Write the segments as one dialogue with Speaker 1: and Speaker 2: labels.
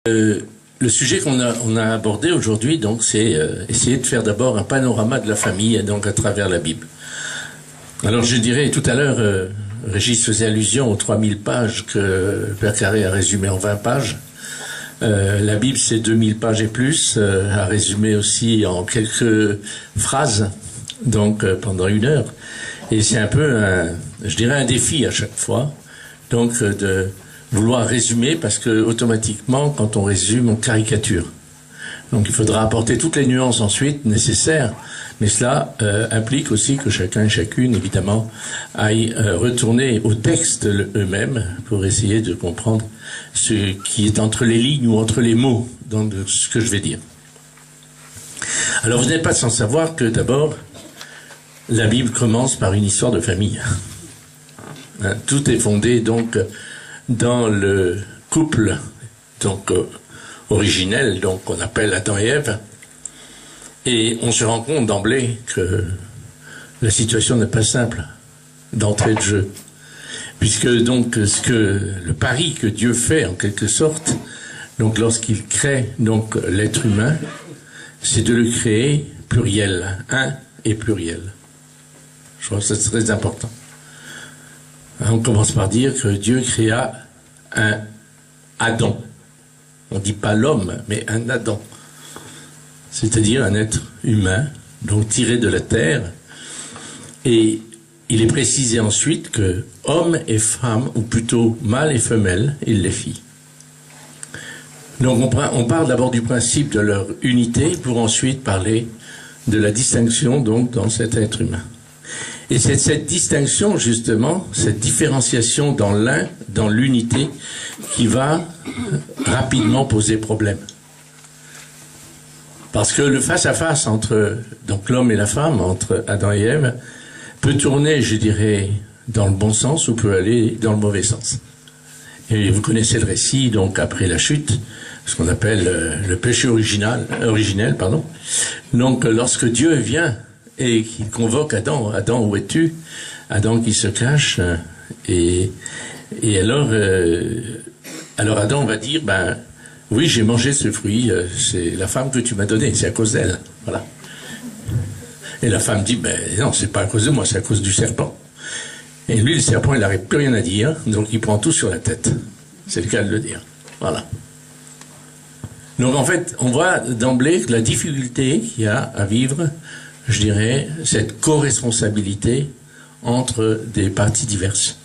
Speaker 1: Le sujet qu'on a abordé aujourd'hui, donc, c'est essayer de faire d'abord un panorama de la famille, donc à travers la Bible. Alors, je dirais tout à l'heure, Régis faisait allusion aux 3000 pages que Père Carré a résumé en 20 pages. La Bible, c'est 2000 pages et plus, à résumer aussi en quelques phrases, donc pendant 1 heure. Et c'est un peu, je dirais, un défi à chaque fois, donc de vouloir résumer, parce que automatiquement, quand on résume, on caricature. Donc il faudra apporter toutes les nuances ensuite nécessaires, mais cela implique aussi que chacun et chacune, évidemment, aille retourner au texte eux-mêmes pour essayer de comprendre ce qui est entre les lignes ou entre les mots dans ce que je vais dire. Alors vous n'êtes pas sans savoir que d'abord, la Bible commence par une histoire de famille. Tout est fondé donc dans le couple donc originel, donc qu'on appelle Adam et Ève, et on se rend compte d'emblée que la situation n'est pas simple d'entrée de jeu, puisque donc le pari que Dieu fait en quelque sorte, donc lorsqu'il crée donc l'être humain, c'est de le créer pluriel, un et pluriel. Je crois que c'est très important. On commence par dire que Dieu créa un Adam. On ne dit pas l'homme, mais un Adam. C'est-à-dire un être humain, donc tiré de la terre. Et il est précisé ensuite que homme et femme, ou plutôt mâle et femelle, il les fit. Donc on parle d'abord du principe de leur unité pour ensuite parler de la distinction donc dans cet être humain. Et c'est cette distinction, justement, cette différenciation dans l'un, dans l'unité, qui va rapidement poser problème. Parce que le face-à-face entre donc l'homme et la femme, entre Adam et Ève, peut tourner, je dirais, dans le bon sens ou peut aller dans le mauvais sens. Et vous connaissez le récit, donc après la chute, ce qu'on appelle le péché originel. Donc lorsque Dieu vient et qu'il convoque Adam, Adam, où es-tu? Adam qui se cache, et alors Adam va dire, ben oui, j'ai mangé ce fruit, c'est la femme que tu m'as donnée, c'est à cause d'elle, voilà. Et la femme dit, ben non, c'est pas à cause de moi, c'est à cause du serpent. Et lui, le serpent, il n'arrive plus rien à dire, donc il prend tout sur la tête. C'est le cas de le dire, voilà. Donc en fait, on voit d'emblée la difficulté qu'il y a à vivre, je dirais, cette co-responsabilité entre des parties diverses.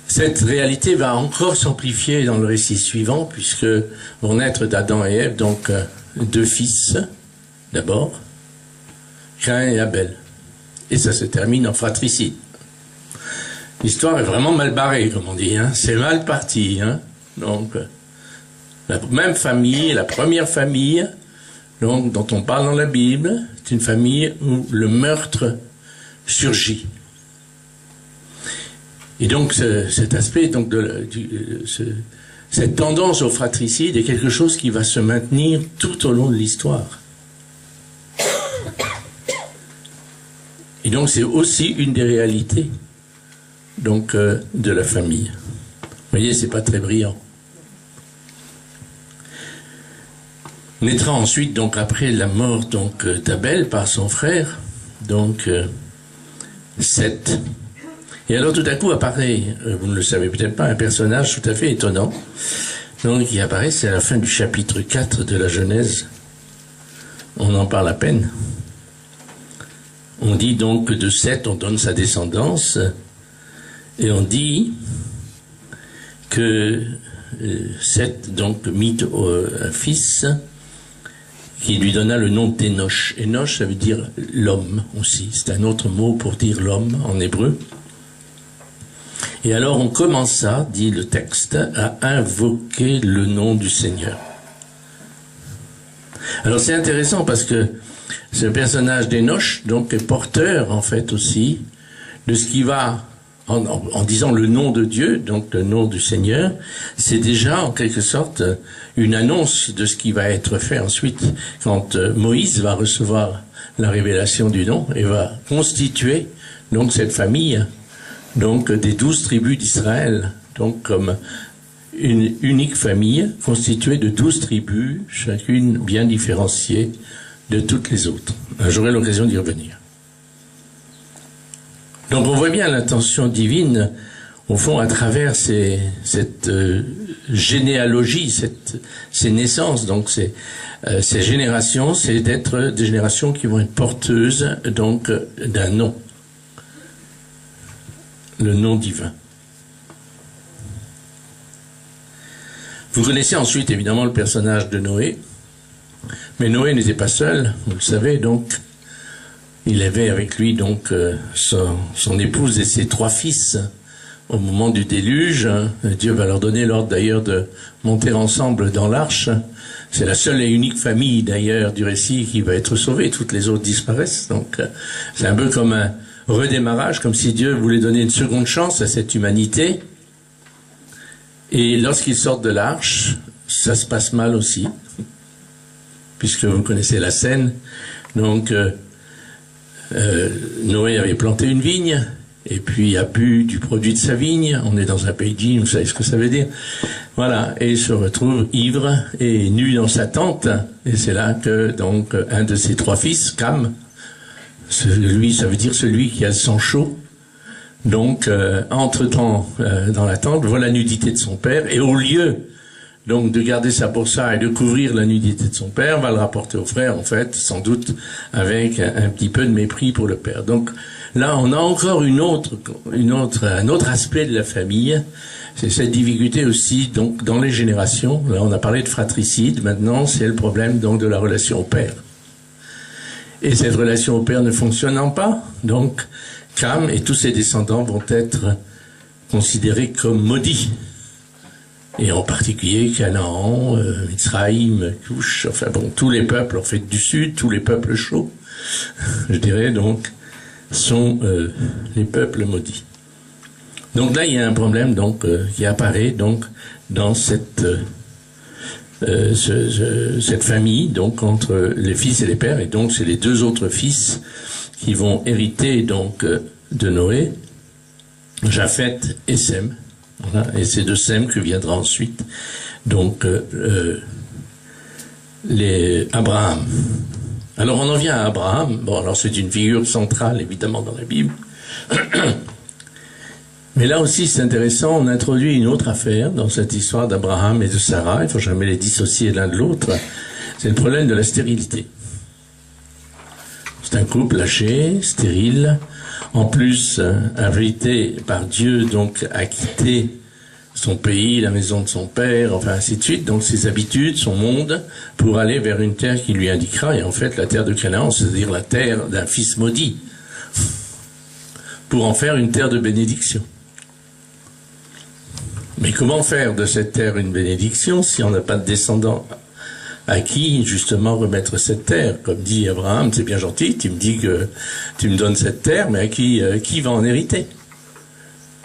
Speaker 1: Cette réalité va encore s'amplifier dans le récit suivant, puisque vont naître d'Adam et Ève, donc 2 fils, d'abord, Caïn et Abel. Et ça se termine en fratricide. L'histoire est vraiment mal barrée, comme on dit, hein. C'est mal parti, hein. Donc, la même famille, la première famille, donc, dont on parle dans la Bible, c'est une famille où le meurtre surgit. Et donc cet aspect, donc cette tendance au fratricide est quelque chose qui va se maintenir tout au long de l'histoire. Et donc c'est aussi une des réalités donc de la famille. Vous voyez, c'est pas très brillant. Naîtra ensuite, donc après la mort donc d'Abel par son frère, donc Seth. Et alors tout à coup apparaît, vous ne le savez peut-être pas, un personnage tout à fait étonnant, donc qui apparaît, c'est à la fin du chapitre 4 de la Genèse. On en parle à peine. On dit donc que de Seth, on donne sa descendance, et on dit que Seth donc mit un fils qui lui donna le nom d'Énoch. Énoch, ça veut dire l'homme aussi. C'est un autre mot pour dire l'homme en hébreu. Et alors on commença, dit le texte, à invoquer le nom du Seigneur. Alors c'est intéressant parce que ce personnage d'Énoch, donc, est porteur en fait aussi de ce qui va, en disant le nom de Dieu, donc le nom du Seigneur, c'est déjà en quelque sorte une annonce de ce qui va être fait ensuite quand Moïse va recevoir la révélation du nom et va constituer donc cette famille donc des 12 tribus d'Israël, donc comme une unique famille constituée de 12 tribus, chacune bien différenciée de toutes les autres. J'aurai l'occasion d'y revenir. Donc on voit bien l'intention divine, au fond, à travers cette généalogie, ces naissances, donc ces générations, c'est d'être des générations qui vont être porteuses donc d'un nom, le nom divin. Vous connaissez ensuite évidemment le personnage de Noé, mais Noé n'était pas seul, vous le savez, donc il avait avec lui donc son épouse et ses 3 fils au moment du déluge. Dieu va leur donner l'ordre d'ailleurs de monter ensemble dans l'arche. C'est la seule et unique famille d'ailleurs du récit qui va être sauvée, toutes les autres disparaissent. Donc c'est un peu comme un redémarrage, comme si Dieu voulait donner une seconde chance à cette humanité. Et lorsqu'ils sortent de l'arche, ça se passe mal aussi, puisque vous connaissez la scène. Donc Noé avait planté une vigne, et puis a bu du produit de sa vigne. On est dans un pays d'île, vous savez ce que ça veut dire. Voilà, et il se retrouve ivre et nu dans sa tente. Et c'est là que donc un de ses 3 fils, Cam, lui, ça veut dire celui qui a le sang chaud, donc entre dans la tente, voit la nudité de son père, et au lieu donc de garder ça pour ça et de couvrir la nudité de son père, va le rapporter au frère, en fait, sans doute avec un petit peu de mépris pour le père. Donc là, on a encore un autre aspect de la famille, c'est cette difficulté aussi donc dans les générations. Là, on a parlé de fratricide, maintenant c'est le problème donc de la relation au père. Et cette relation au père ne fonctionnant pas, donc Cam et tous ses descendants vont être considérés comme maudits. Et en particulier Canaan, Mitzraïm, Cush, enfin bon, tous les peuples en fait du sud, tous les peuples chauds, je dirais donc, sont les peuples maudits. Donc là, il y a un problème donc qui apparaît donc dans cette famille, donc entre les fils et les pères, et donc c'est les 2 autres fils qui vont hériter donc de Noé, Japheth et Sem. Voilà, et c'est de Sem que viendra ensuite donc Abraham. Alors on en vient à Abraham. Bon, alors c'est une figure centrale évidemment dans la Bible. Mais là aussi c'est intéressant, on introduit une autre affaire dans cette histoire d'Abraham et de Sarah. Il ne faut jamais les dissocier l'un de l'autre. C'est le problème de la stérilité. C'est un couple lâché, stérile, en plus invité par Dieu donc à quitter son pays, la maison de son père, enfin ainsi de suite, donc ses habitudes, son monde, pour aller vers une terre qui lui indiquera, et en fait la terre de Canaan, c'est-à-dire la terre d'un fils maudit, pour en faire une terre de bénédiction. Mais comment faire de cette terre une bénédiction si on n'a pas de descendants à qui justement remettre cette terre? Comme dit Abraham, c'est bien gentil, tu me dis que tu me donnes cette terre, mais à qui va en hériter?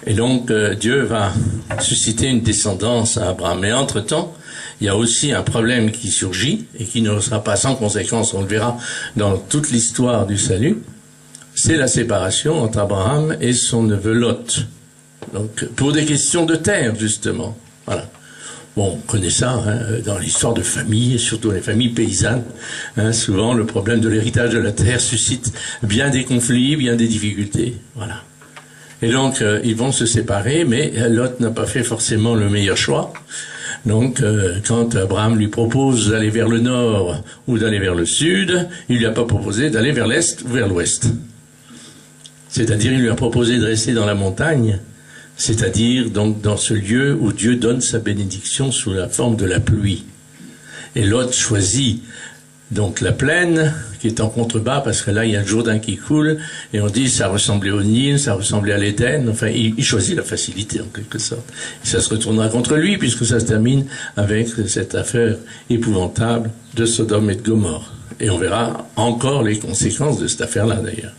Speaker 1: Et donc Dieu va susciter une descendance à Abraham. Mais entre-temps, il y a aussi un problème qui surgit et qui ne sera pas sans conséquence, on le verra dans toute l'histoire du salut, c'est la séparation entre Abraham et son neveu Lot. Donc pour des questions de terre justement, voilà. Bon, on connaît ça dans l'histoire de famille, et surtout les familles paysannes. Souvent, le problème de l'héritage de la terre suscite bien des conflits, bien des difficultés. Voilà. Et donc, ils vont se séparer, mais Lot n'a pas fait forcément le meilleur choix. Donc, quand Abraham lui propose d'aller vers le nord ou d'aller vers le sud, il lui a pas proposé d'aller vers l'est ou vers l'ouest. C'est-à-dire, il lui a proposé de rester dans la montagne, c'est-à-dire donc dans ce lieu où Dieu donne sa bénédiction sous la forme de la pluie. Et Lot choisit donc la plaine, qui est en contrebas, parce que là il y a le Jourdain qui coule, et on dit ça ressemblait au Nil, ça ressemblait à l'Éden, enfin il choisit la facilité en quelque sorte. Et ça se retournera contre lui, puisque ça se termine avec cette affaire épouvantable de Sodome et de Gomorrhe. Et on verra encore les conséquences de cette affaire-là d'ailleurs.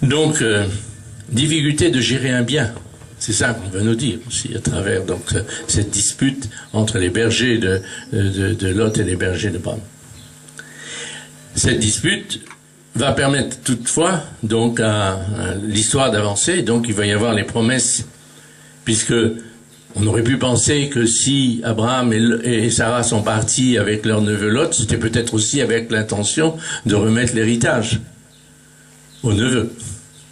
Speaker 1: Donc, difficulté de gérer un bien, c'est ça qu'on veut nous dire aussi à travers donc cette dispute entre les bergers de Lot et les bergers de Abraham. Cette dispute va permettre toutefois donc à l'histoire d'avancer, donc il va y avoir les promesses, puisque On aurait pu penser que si Abraham et Sarah sont partis avec leur neveu Lot, c'était peut-être aussi avec l'intention de remettre l'héritage au neveu.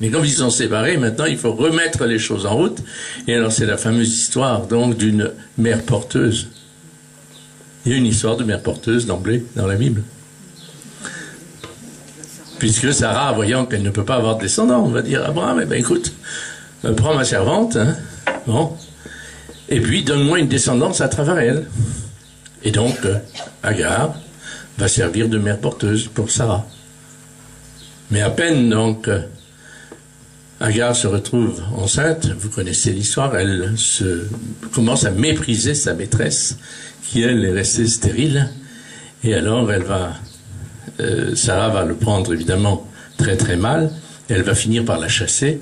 Speaker 1: Mais comme ils sont séparés, maintenant il faut remettre les choses en route. Et alors c'est la fameuse histoire donc d'une mère porteuse. Il y a une histoire de mère porteuse d'emblée dans la Bible. Puisque Sarah, voyant qu'elle ne peut pas avoir de descendant, on va dire à Abraham, eh ben écoute, prends ma servante, hein, bon, et puis donne-moi une descendance à travers elle. Et donc, Agar va servir de mère porteuse pour Sarah. Mais à peine donc Agar se retrouve enceinte, vous connaissez l'histoire, elle commence à mépriser sa maîtresse, qui elle est restée stérile, et alors Sarah va le prendre évidemment très très mal, elle va finir par la chasser,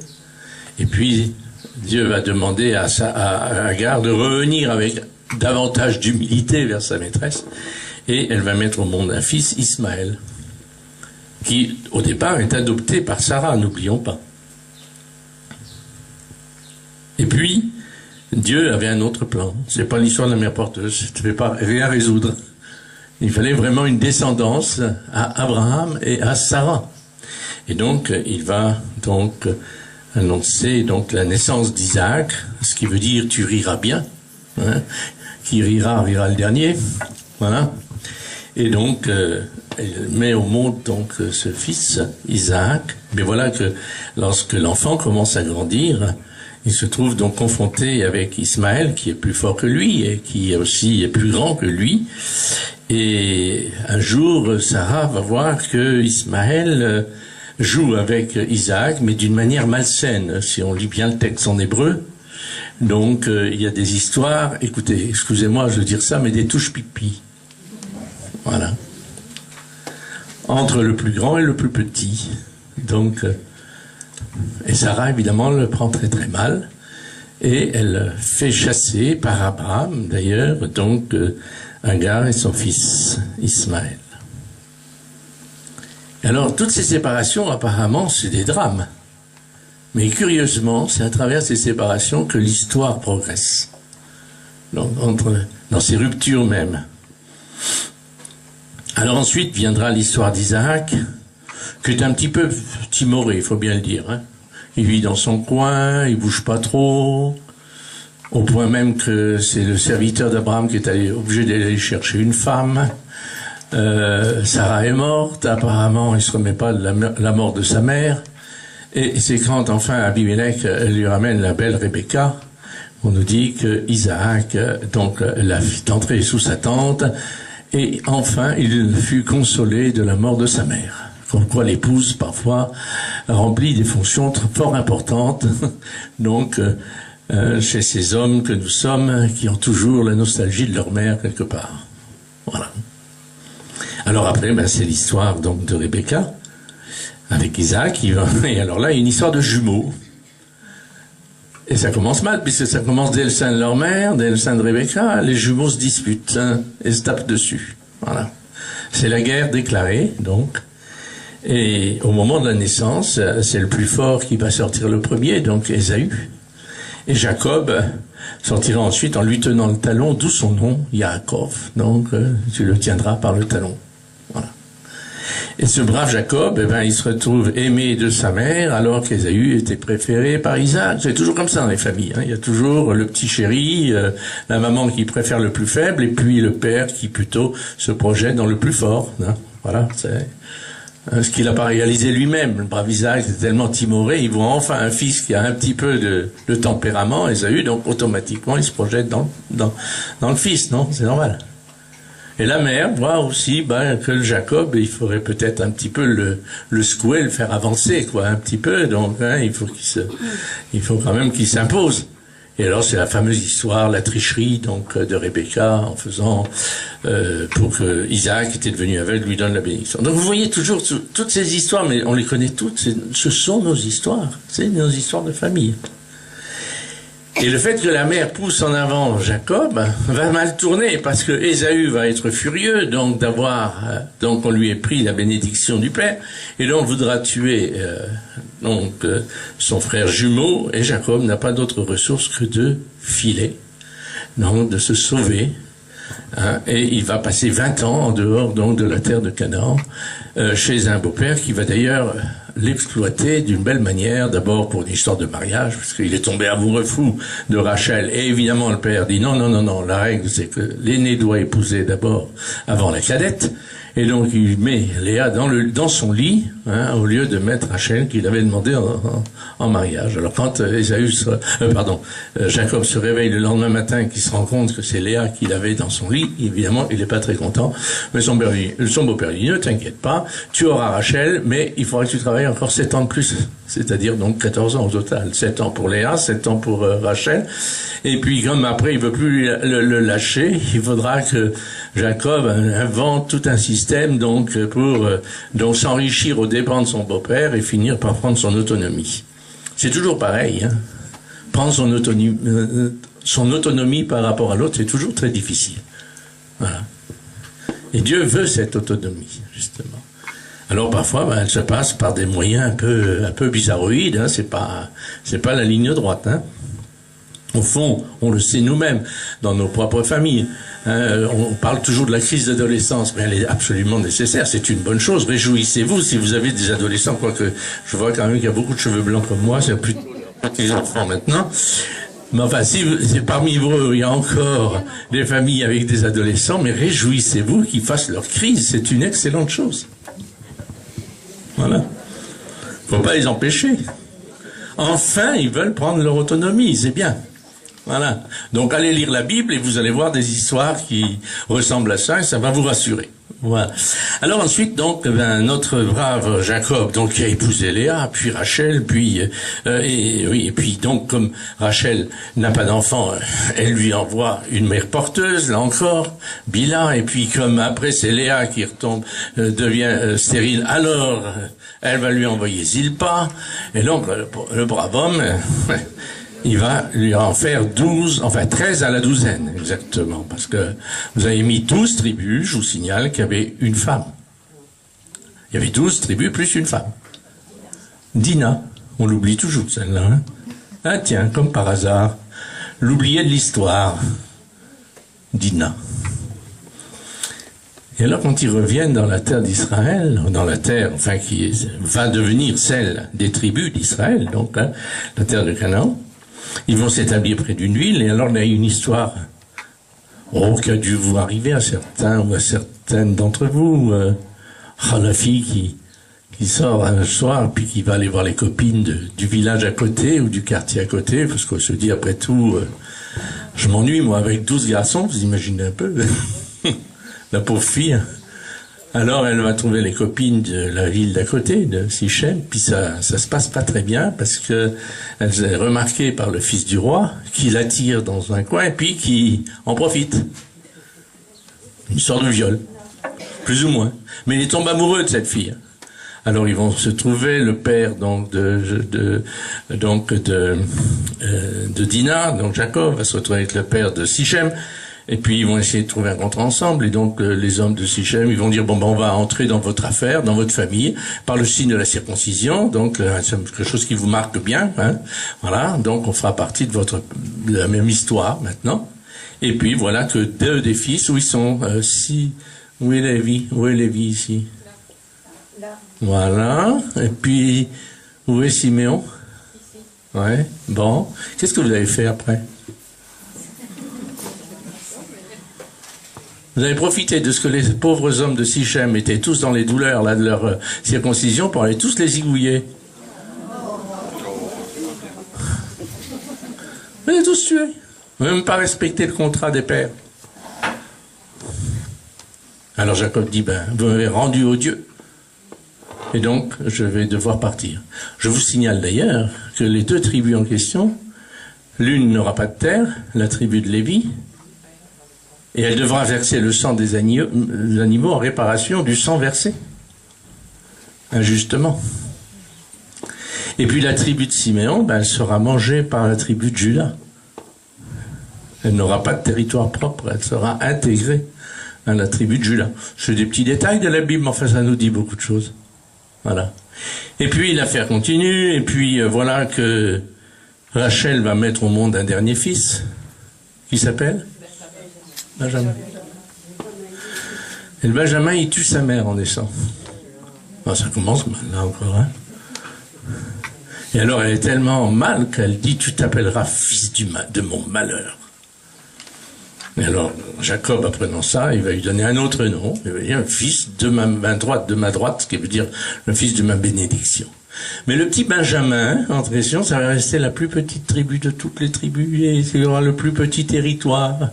Speaker 1: et puis Dieu va demander à Agar de revenir avec davantage d'humilité vers sa maîtresse, et elle va mettre au monde un fils, Ismaël, qui au départ est adopté par Sarah, n'oublions pas. Et puis, Dieu avait un autre plan. C'est pas l'histoire de la mère porteuse, tu ne peux pas rien résoudre. Il fallait vraiment une descendance à Abraham et à Sarah. Et donc, il va donc annoncer donc la naissance d'Isaac, ce qui veut dire tu riras bien. Hein, qui rira le dernier. Voilà. Et donc, elle met au monde donc ce fils, Isaac. Mais voilà que lorsque l'enfant commence à grandir, il se trouve donc confronté avec Ismaël, qui est plus fort que lui et qui aussi est plus grand que lui. Et un jour, Sarah va voir que Ismaël joue avec Isaac, mais d'une manière malsaine, si on lit bien le texte en hébreu. Donc, il y a des histoires, écoutez, excusez-moi, je veux dire ça, mais des touches pipi. Voilà. Entre le plus grand et le plus petit. Donc, et Sarah, évidemment, le prend très très mal. Et elle fait chasser par Abraham, d'ailleurs, donc, Agar et son fils Ismaël. Alors, toutes ces séparations, apparemment, c'est des drames. Mais curieusement, c'est à travers ces séparations que l'histoire progresse. Donc, dans ces ruptures même. Alors ensuite viendra l'histoire d'Isaac, qui est un petit peu timoré, il faut bien le dire. Hein. Il vit dans son coin, il bouge pas trop, au point même que c'est le serviteur d'Abraham qui est obligé d'aller chercher une femme. Sarah est morte, apparemment il se remet pas de la mort de sa mère. Et c'est quand enfin Abimelech lui ramène la belle Rebecca, on nous dit que Isaac donc la fit entrer sous sa tente, et enfin il fut consolé de la mort de sa mère. Comme quoi l'épouse parfois remplit des fonctions fort importantes, donc chez ces hommes que nous sommes, qui ont toujours la nostalgie de leur mère quelque part. Voilà. Alors après, c'est l'histoire donc de Rebecca avec Isaac, et alors là, il y a une histoire de jumeaux. Et ça commence mal, puisque ça commence dès le sein de leur mère, dès le sein de Rebecca, les jumeaux se disputent, hein, et se tapent dessus. Voilà. C'est la guerre déclarée, donc. Et au moment de la naissance, c'est le plus fort qui va sortir le premier, donc Ésaü. Et Jacob sortira ensuite en lui tenant le talon, d'où son nom, Yaakov. Donc, tu le tiendras par le talon. Voilà. Et ce brave Jacob, il se retrouve aimé de sa mère, alors qu'Ésaü était préféré par Isaac. C'est toujours comme ça dans les familles. Hein. Il y a toujours le petit chéri, la maman qui préfère le plus faible, et puis le père qui plutôt se projette dans le plus fort. Hein. Voilà, c'est ce qu'il n'a pas réalisé lui-même. Le brave Isaac est tellement timoré, il voit enfin un fils qui a un petit peu de tempérament, Ésaü, donc automatiquement il se projette dans le fils, non? C'est normal. Et la mère voit aussi que le Jacob, il faudrait peut-être un petit peu le secouer, le faire avancer, quoi, un petit peu. Donc, hein, il faut quand même qu'il s'impose. Et alors, c'est la fameuse histoire, la tricherie donc de Rebecca en faisant pour que Isaac, qui était devenu aveugle, lui donne la bénédiction. Donc, vous voyez toujours toutes ces histoires, mais on les connaît toutes. Ce sont nos histoires. C'est nos histoires de famille. Et le fait que la mère pousse en avant Jacob va mal tourner, parce que Ésaü va être furieux donc donc on lui ait pris la bénédiction du père, et donc voudra tuer son frère jumeau, et Jacob n'a pas d'autre ressource que de filer donc, de se sauver. Hein, et il va passer 20 ans en dehors donc de la terre de Canaan, chez un beau-père qui va d'ailleurs l'exploiter d'une belle manière, d'abord pour une histoire de mariage, parce qu'il est tombé amoureux fou de Rachel, et évidemment le père dit non, non, non, non, la règle c'est que l'aîné doit épouser d'abord avant la cadette, et donc il met Léa dans son lit, hein, au lieu de mettre Rachel qu'il avait demandé en mariage. Alors quand Jacob se réveille le lendemain matin, qu'il se rend compte que c'est Léa qu'il avait dans son lit, évidemment il n'est pas très content, mais son beau-père dit ne t'inquiète pas, tu auras Rachel, mais il faudra que tu travailles encore 7 ans de plus, c'est-à-dire donc 14 ans au total, 7 ans pour Léa, 7 ans pour Rachel, et puis comme après il veut plus le lâcher, il faudra que Jacob invente tout un système donc pour donc s'enrichir aux dépens de son beau-père et finir par prendre son autonomie. C'est toujours pareil, hein. Prendre son autonomie par rapport à l'autre, c'est toujours très difficile. Voilà. Et Dieu veut cette autonomie, justement. Alors parfois, elle se passe par des moyens un peu bizarroïdes, hein. C'est pas la ligne droite, hein. Au fond, on le sait nous-mêmes, dans nos propres familles. On parle toujours de la crise d'adolescence, mais elle est absolument nécessaire, c'est une bonne chose. Réjouissez-vous si vous avez des adolescents, quoique je vois quand même qu'il y a beaucoup de cheveux blancs comme moi, c'est plutôt les enfants maintenant. Mais enfin, si parmi vous, il y a encore des familles avec des adolescents, mais réjouissez-vous qu'ils fassent leur crise, c'est une excellente chose. Voilà. Faut pas les empêcher. Enfin, ils veulent prendre leur autonomie, c'est bien. Voilà. Donc allez lire la Bible et vous allez voir des histoires qui ressemblent à ça et ça va vous rassurer. Voilà. Alors ensuite, donc, notre brave Jacob, donc, qui a épousé Léa, puis Rachel, puis, et puis, donc, comme Rachel n'a pas d'enfant, elle lui envoie une mère porteuse, là encore, Bila, et puis, comme après c'est Léa qui retombe, devient stérile, alors, elle va lui envoyer Zilpa, et donc, le brave homme, il va lui en faire 13 à la douzaine, exactement, parce que vous avez mis 12 tribus, je vous signale qu'il y avait une femme. Il y avait 12 tribus plus une femme. Dina, on l'oublie toujours celle-là, hein. Ah tiens, comme par hasard, l'oublié de l'histoire, Dina. Et alors quand ils reviennent dans la terre d'Israël, dans la terre, enfin qui va devenir celle des tribus d'Israël, donc hein, la terre de Canaan, ils vont s'établir près d'une ville, et alors il y a une histoire qui a dû vous arriver à certains ou à certaines d'entre vous. La fille qui sort un soir, puis qui va aller voir les copines du village à côté ou du quartier à côté, parce qu'on se dit après tout, je m'ennuie moi avec 12 garçons, vous imaginez un peu, la pauvre fille. Alors elle va trouver les copines de la ville d'à côté, de Sichem, puis ça se passe pas très bien parce que elle est remarquée par le fils du roi qui l'attire dans un coin et puis qui en profite. Une sorte de viol, plus ou moins. Mais il tombe amoureux de cette fille. Alors ils vont se trouver le père donc de Dina, donc Jacob va se retrouver avec le père de Sichem. Et puis ils vont essayer de trouver un contrat ensemble, et donc les hommes de Sichem, ils vont dire on va entrer dans votre affaire, dans votre famille, par le signe de la circoncision, donc c'est quelque chose qui vous marque bien, hein. Voilà, donc on fera partie de la même histoire maintenant. Et puis voilà que 2 des fils, où ils sont, où est Lévi ici? Là. Voilà, et puis où est Siméon? Ici. Ouais, bon, qu'est-ce que vous avez fait après? Vous avez profité de ce que les pauvres hommes de Sichem étaient tous dans les douleurs là, de leur circoncision pour aller tous les zigouiller. Vous les tous tués. Vous n'avez même pas respecté le contrat des pères. Alors Jacob dit, vous m'avez rendu odieux. Et donc, je vais devoir partir. Je vous signale d'ailleurs que les 2 tribus en question, l'une n'aura pas de terre, la tribu de Lévi, et elle devra verser le sang des animaux en réparation du sang versé. Injustement. Et puis la tribu de Siméon, elle sera mangée par la tribu de Juda. Elle n'aura pas de territoire propre, elle sera intégrée à la tribu de Juda. C'est des petits détails de la Bible, mais enfin ça nous dit beaucoup de choses. Voilà. Et puis l'affaire continue, et puis voilà que Rachel va mettre au monde un dernier fils, Qui s'appelle Benjamin. Et le Benjamin, il tue sa mère en naissant. Bon, ça commence mal, là encore. Hein. Et alors, elle est tellement mal qu'elle dit, tu t'appelleras fils de mon malheur. Et alors, Jacob, apprenant ça, il va lui donner un autre nom. Il va dire, fils de ma main droite, ce qui veut dire le fils de ma bénédiction. Mais le petit Benjamin, entre question, ça va rester la plus petite tribu de toutes les tribus, et il aura le plus petit territoire.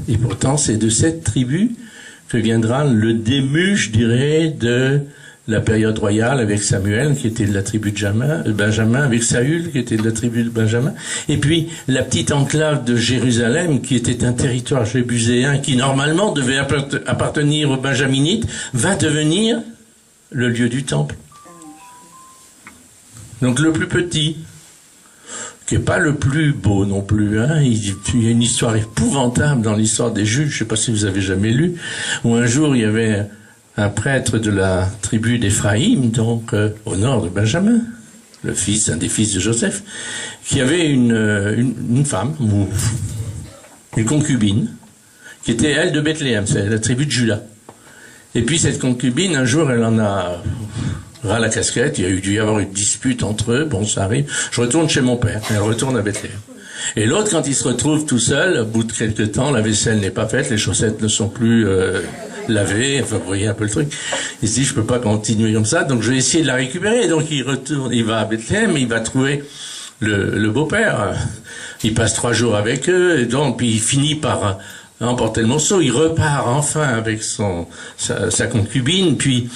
Speaker 1: Et pourtant, c'est de cette tribu que viendra le début, je dirais, de la période royale avec Samuel, qui était de la tribu de Benjamin, avec Saül, qui était de la tribu de Benjamin, et puis la petite enclave de Jérusalem, qui était un territoire jébuséen, qui normalement devait appartenir aux Benjaminites, va devenir le lieu du temple. Donc le plus petit, qui n'est pas le plus beau non plus. Hein. Il y a une histoire épouvantable dans l'histoire des Juges, je ne sais pas si vous avez jamais lu, où un jour il y avait un prêtre de la tribu d'Éphraïm, donc au nord de Benjamin, un des fils de Joseph, qui avait une femme, une concubine, qui était elle de Bethléem, c'est la tribu de Juda. Et puis cette concubine, un jour, elle en a ras la casquette, il y a dû y avoir une dispute entre eux, bon ça arrive, je retourne chez mon père, elle retourne à Bethléem. Et l'autre, quand il se retrouve tout seul, au bout de quelques temps, la vaisselle n'est pas faite, les chaussettes ne sont plus lavées, enfin vous voyez un peu le truc, il se dit je peux pas continuer comme ça, donc je vais essayer de la récupérer, donc il retourne, il va à Bethléem, il va trouver le beau-père, il passe 3 jours avec eux, et donc puis il finit par emporter le morceau, il repart enfin avec sa concubine, puis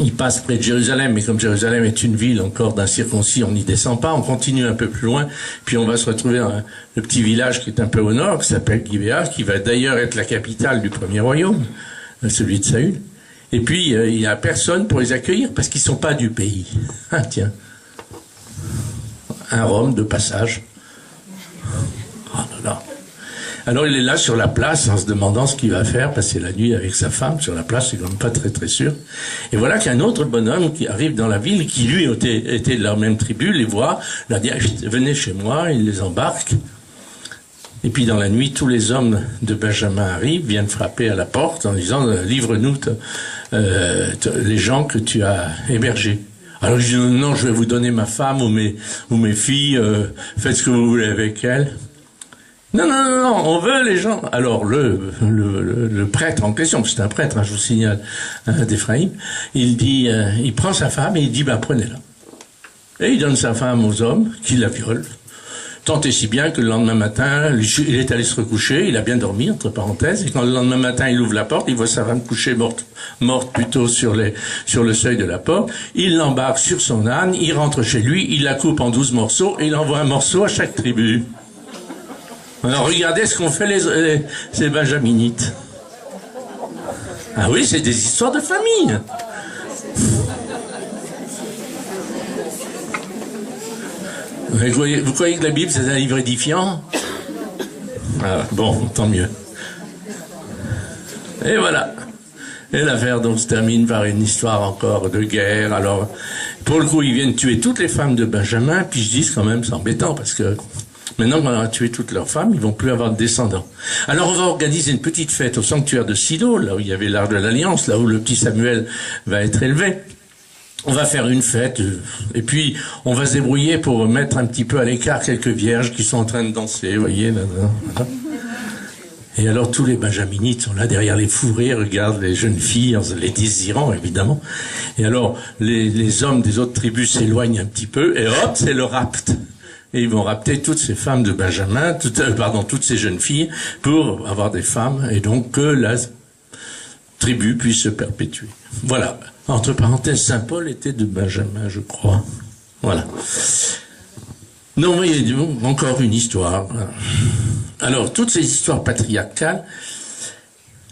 Speaker 1: il passe près de Jérusalem, mais comme Jérusalem est une ville encore d'incirconcis, on n'y descend pas, on continue un peu plus loin, puis on va se retrouver dans le petit village qui est un peu au nord, qui s'appelle Gibéa, qui va d'ailleurs être la capitale du premier royaume, celui de Saül. Et puis, il n'y a personne pour les accueillir, parce qu'ils ne sont pas du pays. Ah tiens, un Rome de passage. Oh là là. Alors il est là sur la place en se demandant ce qu'il va faire, passer la nuit avec sa femme sur la place, c'est quand même pas très très sûr. Et voilà qu'un autre bonhomme qui arrive dans la ville, qui lui était de leur même tribu, les voit, leur dit venez chez moi, il les embarque. Et puis dans la nuit, tous les hommes de Benjamin arrivent, viennent frapper à la porte en disant livre-nous les gens que tu as hébergés. Alors je dis non, je vais vous donner ma femme ou mes filles, faites ce que vous voulez avec elles. Non, on veut les gens. Alors le prêtre en question, c'est un prêtre, hein, je vous signale, d'Éphraïm, il dit, il prend sa femme et il dit, prenez-la. Et il donne sa femme aux hommes qui la violent. Tant et si bien que le lendemain matin, il est allé se recoucher, il a bien dormi, entre parenthèses, et quand le lendemain matin il ouvre la porte, il voit sa femme couchée morte plutôt sur le seuil de la porte, il l'embarque sur son âne, il rentre chez lui, il la coupe en 12 morceaux, et il envoie un morceau à chaque tribu. Alors regardez ce qu'ont fait ces Benjaminites. Ah oui, c'est des histoires de famille. Vous croyez que la Bible c'est un livre édifiant? Ah, bon, tant mieux. Et voilà. Et l'affaire donc se termine par une histoire encore de guerre. Alors, pour le coup, ils viennent tuer toutes les femmes de Benjamin, puis je dis quand même, c'est embêtant parce que maintenant qu'on a tué toutes leurs femmes, ils vont plus avoir de descendants. Alors on va organiser une petite fête au sanctuaire de Silo, là où il y avait l'arche de l'Alliance, là où le petit Samuel va être élevé. On va faire une fête, et puis on va se débrouiller pour mettre un petit peu à l'écart quelques vierges qui sont en train de danser, vous voyez, là. Et alors tous les Benjaminites sont là derrière les fourrés, regardent les jeunes filles, en les désirant évidemment. Et alors les hommes des autres tribus s'éloignent un petit peu, et hop, c'est le rapt. Et ils vont rapter toutes ces femmes de Benjamin, toutes ces jeunes filles, pour avoir des femmes, et donc que la tribu puisse se perpétuer. Voilà. Entre parenthèses, Saint Paul était de Benjamin, je crois. Voilà. Non, mais encore une histoire. Alors, toutes ces histoires patriarcales,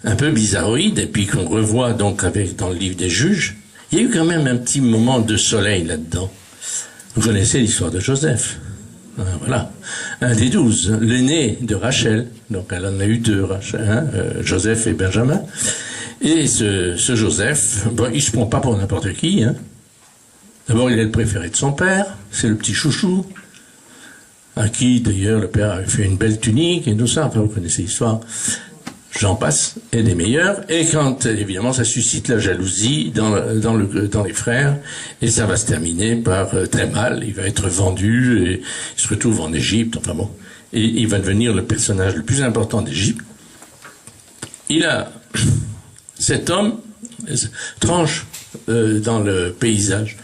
Speaker 1: un peu bizarroïdes, et puis qu'on revoit donc dans le livre des Juges, il y a eu quand même un petit moment de soleil là-dedans. Vous connaissez l'histoire de Joseph. Voilà. Un des 12, l'aîné de Rachel. Donc elle en a eu 2, Rachel, hein, Joseph et Benjamin. Et ce Joseph, il se prend pas pour n'importe qui. Hein. D'abord, il est le préféré de son père, c'est le petit chouchou. à qui d'ailleurs le père avait fait une belle tunique et tout ça, enfin vous connaissez l'histoire, j'en passe, et des meilleurs, et quand évidemment ça suscite la jalousie dans les frères, et ça va se terminer par très mal, il va être vendu, et il se retrouve en Égypte, enfin bon, et il va devenir le personnage le plus important d'Égypte. Cet homme tranche dans le paysage.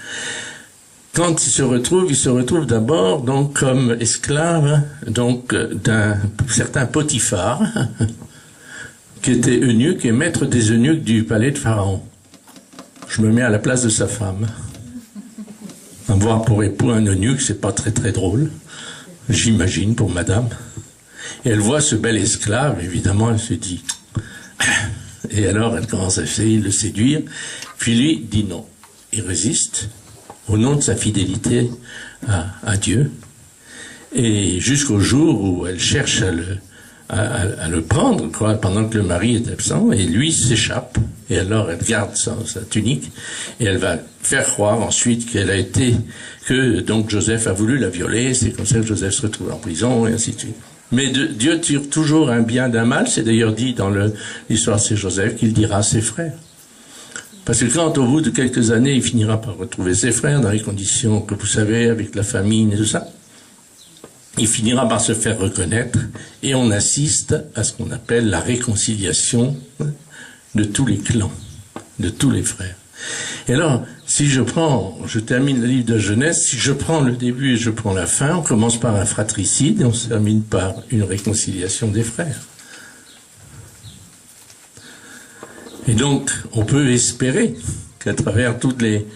Speaker 1: Quand il se retrouve d'abord donc comme esclave donc d'un certain Potiphar qui était eunuque et maître des eunuques du palais de Pharaon. Je me mets à la place de sa femme. Avoir pour époux un eunuque, c'est pas très très drôle, j'imagine, pour madame. Et elle voit ce bel esclave, évidemment, elle se dit... Et alors, elle commence à essayer de le séduire, puis lui dit non. Il résiste, au nom de sa fidélité à Dieu, et jusqu'au jour où elle cherche à le prendre, quoi, pendant que le mari est absent, et lui s'échappe, et alors elle garde sa tunique, et elle va faire croire ensuite que donc Joseph a voulu la violer, c'est comme ça que Joseph se retrouve en prison, et ainsi de suite. Mais Dieu tire toujours un bien d'un mal, c'est d'ailleurs dit dans l'histoire de Saint Joseph qu'il dira à ses frères. Parce que quand au bout de quelques années, il finira par retrouver ses frères dans les conditions que vous savez, avec la famine et tout ça, il finira par se faire reconnaître et on assiste à ce qu'on appelle la réconciliation de tous les clans, de tous les frères. Et alors, si je termine le livre de Genèse, si je prends le début et je prends la fin, on commence par un fratricide et on se termine par une réconciliation des frères. Et donc, on peut espérer qu'à travers toutes les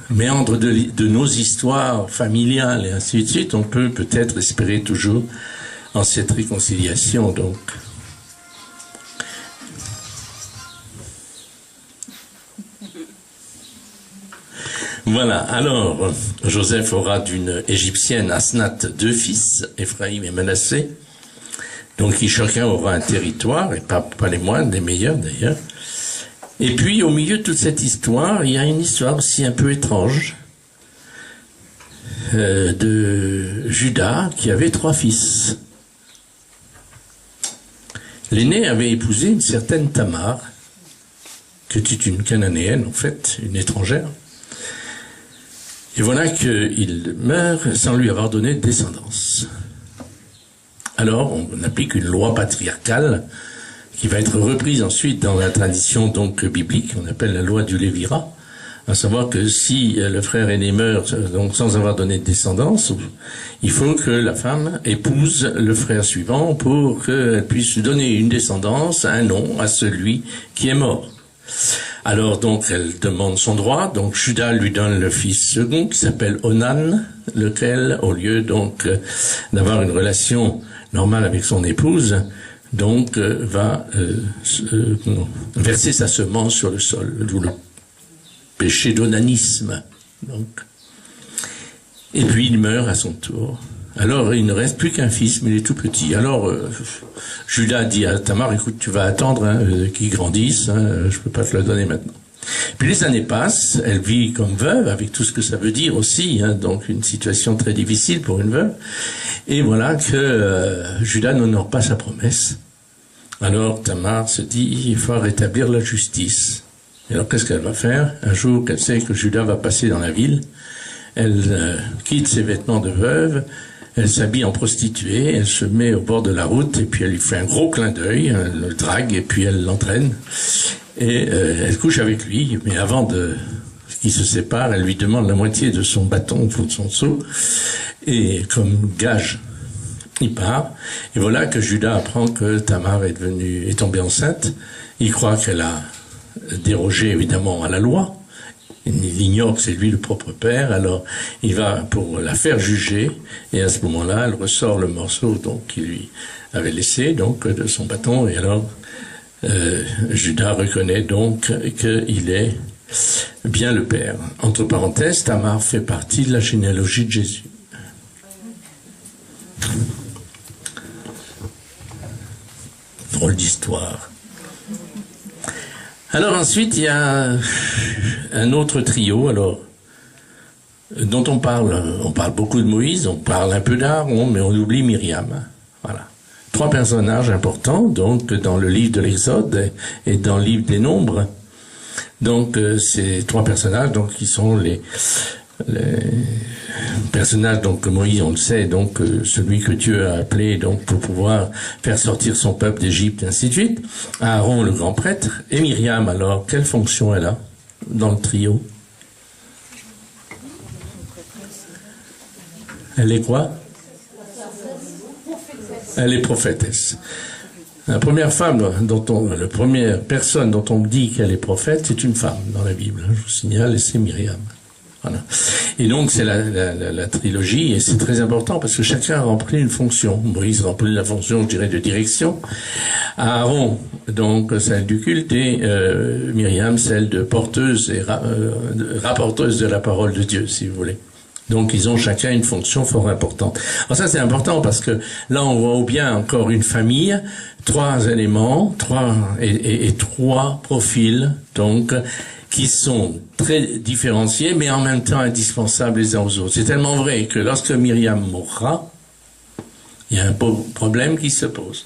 Speaker 1: méandres de nos histoires familiales et ainsi de suite, on peut peut-être espérer toujours en cette réconciliation, donc. Voilà, alors, Joseph aura d'une égyptienne Asnath 2 fils, Ephraïm et Manassé, donc qui chacun aura un territoire, et pas les moindres, les meilleurs d'ailleurs. Et puis, au milieu de toute cette histoire, il y a une histoire aussi un peu étrange de Judas, qui avait 3 fils. L'aîné avait épousé une certaine Tamar, qui était une Cananéenne, en fait, une étrangère. Et voilà qu'il meurt sans lui avoir donné de descendance. Alors, on applique une loi patriarcale qui va être reprise ensuite dans la tradition donc biblique, on appelle la loi du Lévirat, à savoir que si le frère aîné meurt donc sans avoir donné de descendance, il faut que la femme épouse le frère suivant pour qu'elle puisse donner une descendance, un nom à celui qui est mort. Alors donc elle demande son droit, donc Judas lui donne le fils second qui s'appelle Onan, lequel au lieu donc d'avoir une relation normale avec son épouse, donc va verser sa semence sur le sol, d'où le péché d'onanisme. Donc. Et puis il meurt à son tour. Alors il ne reste plus qu'un fils, mais il est tout petit. Alors Judas dit à Tamar, écoute, tu vas attendre qu'il grandisse, je peux pas te le donner maintenant. Puis les années passent, elle vit comme veuve, avec tout ce que ça veut dire aussi, donc une situation très difficile pour une veuve. Et voilà que Judas n'honore pas sa promesse. Alors Tamar se dit, il faut rétablir la justice. Et alors qu'est-ce qu'elle va faire? Un jour qu'elle sait que Judas va passer dans la ville, elle quitte ses vêtements de veuve, elle s'habille en prostituée, elle se met au bord de la route et puis elle lui fait un gros clin d'œil, elle le drague et puis elle l'entraîne. Et elle couche avec lui, mais avant qu'ils se séparent, elle lui demande la moitié de son bâton au fond de son seau. Et comme gage, il part. Et voilà que Judas apprend que Tamar est tombée enceinte. Il croit qu'elle a dérogé évidemment à la loi. Il ignore que c'est lui le propre père, alors il va pour la faire juger, et à ce moment-là, elle ressort le morceau donc qu'il lui avait laissé, donc de son bâton, et alors Judas reconnaît donc qu'il est bien le père. Entre parenthèses, Tamar fait partie de la généalogie de Jésus. Drôle d'histoire. Alors ensuite, il y a un autre trio. Alors, dont on parle beaucoup de Moïse, on parle un peu d'Aaron, mais on oublie Myriam. Voilà. 3 personnages importants, donc, dans le livre de l'Exode et dans le livre des Nombres. Donc, ces 3 personnages, donc, qui sont les personnages, donc, Moïse, on le sait, donc, celui que Dieu a appelé, donc, pour pouvoir faire sortir son peuple d'Égypte, et ainsi de suite. Aaron, le grand prêtre, et Myriam, alors, quelle fonction elle a dans le trio? Elle est quoi? Elle est prophétesse. La première la première personne dont on dit qu'elle est prophète, c'est une femme dans la Bible. Je vous signale, et c'est Myriam. Voilà. Et donc c'est la trilogie, et c'est très important parce que chacun a rempli une fonction. Moïse remplit la fonction, je dirais, de direction. Aaron, donc celle du culte, et Myriam, celle de porteuse et rapporteuse de la parole de Dieu, si vous voulez. Donc ils ont chacun une fonction fort importante. Alors ça c'est important parce que là on voit bien encore une famille, 3 éléments, 3 profils, donc qui sont très différenciés mais en même temps indispensables les uns aux autres. C'est tellement vrai que lorsque Myriam mourra, il y a un problème qui se pose.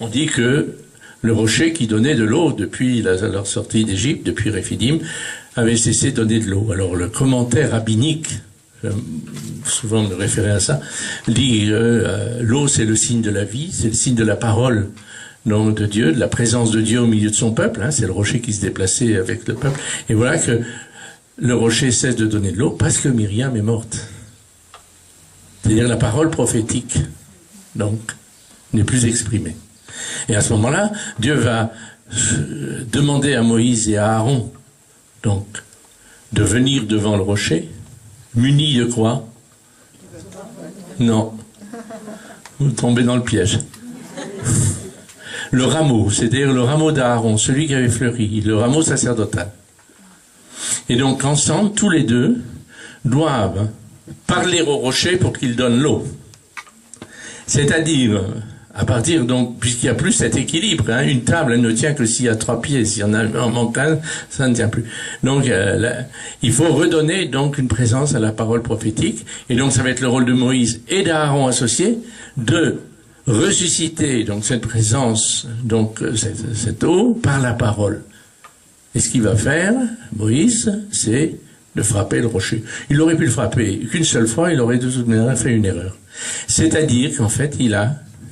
Speaker 1: On dit que le rocher qui donnait de l'eau depuis leur sortie d'Égypte, depuis Réphidim, avait cessé de donner de l'eau. Alors le commentaire rabbinique, souvent me référer à ça, dit l'eau c'est le signe de la vie, c'est le signe de la parole de Dieu, de la présence de Dieu au milieu de son peuple, hein, c'est le rocher qui se déplaçait avec le peuple, et voilà que le rocher cesse de donner de l'eau parce que Myriam est morte. C'est-à-dire la parole prophétique, donc, n'est plus exprimée. Et à ce moment-là, Dieu va demander à Moïse et à Aaron, donc, de venir devant le rocher, munis de quoi? Non. Vous tombez dans le piège. Le rameau, c'est-à-dire le rameau d'Aaron, celui qui avait fleuri, le rameau sacerdotal. Et donc, ensemble, tous les deux doivent parler au rocher pour qu'il donne l'eau. C'est-à-dire, à partir, donc, puisqu'il n'y a plus cet équilibre, hein, une table, elle ne tient que s'il y a 3 pieds, s'il y en a un manque un, ça ne tient plus. Donc, il faut redonner, donc, une présence à la parole prophétique, et donc, ça va être le rôle de Moïse et d'Aaron associé, de ressusciter, donc, cette présence, donc, cette eau, par la parole. Et ce qu'il va faire, Moïse, c'est de frapper le rocher. Il aurait pu le frapper qu'une seule fois, il aurait de toute manière fait une erreur. C'est-à-dire qu'en fait,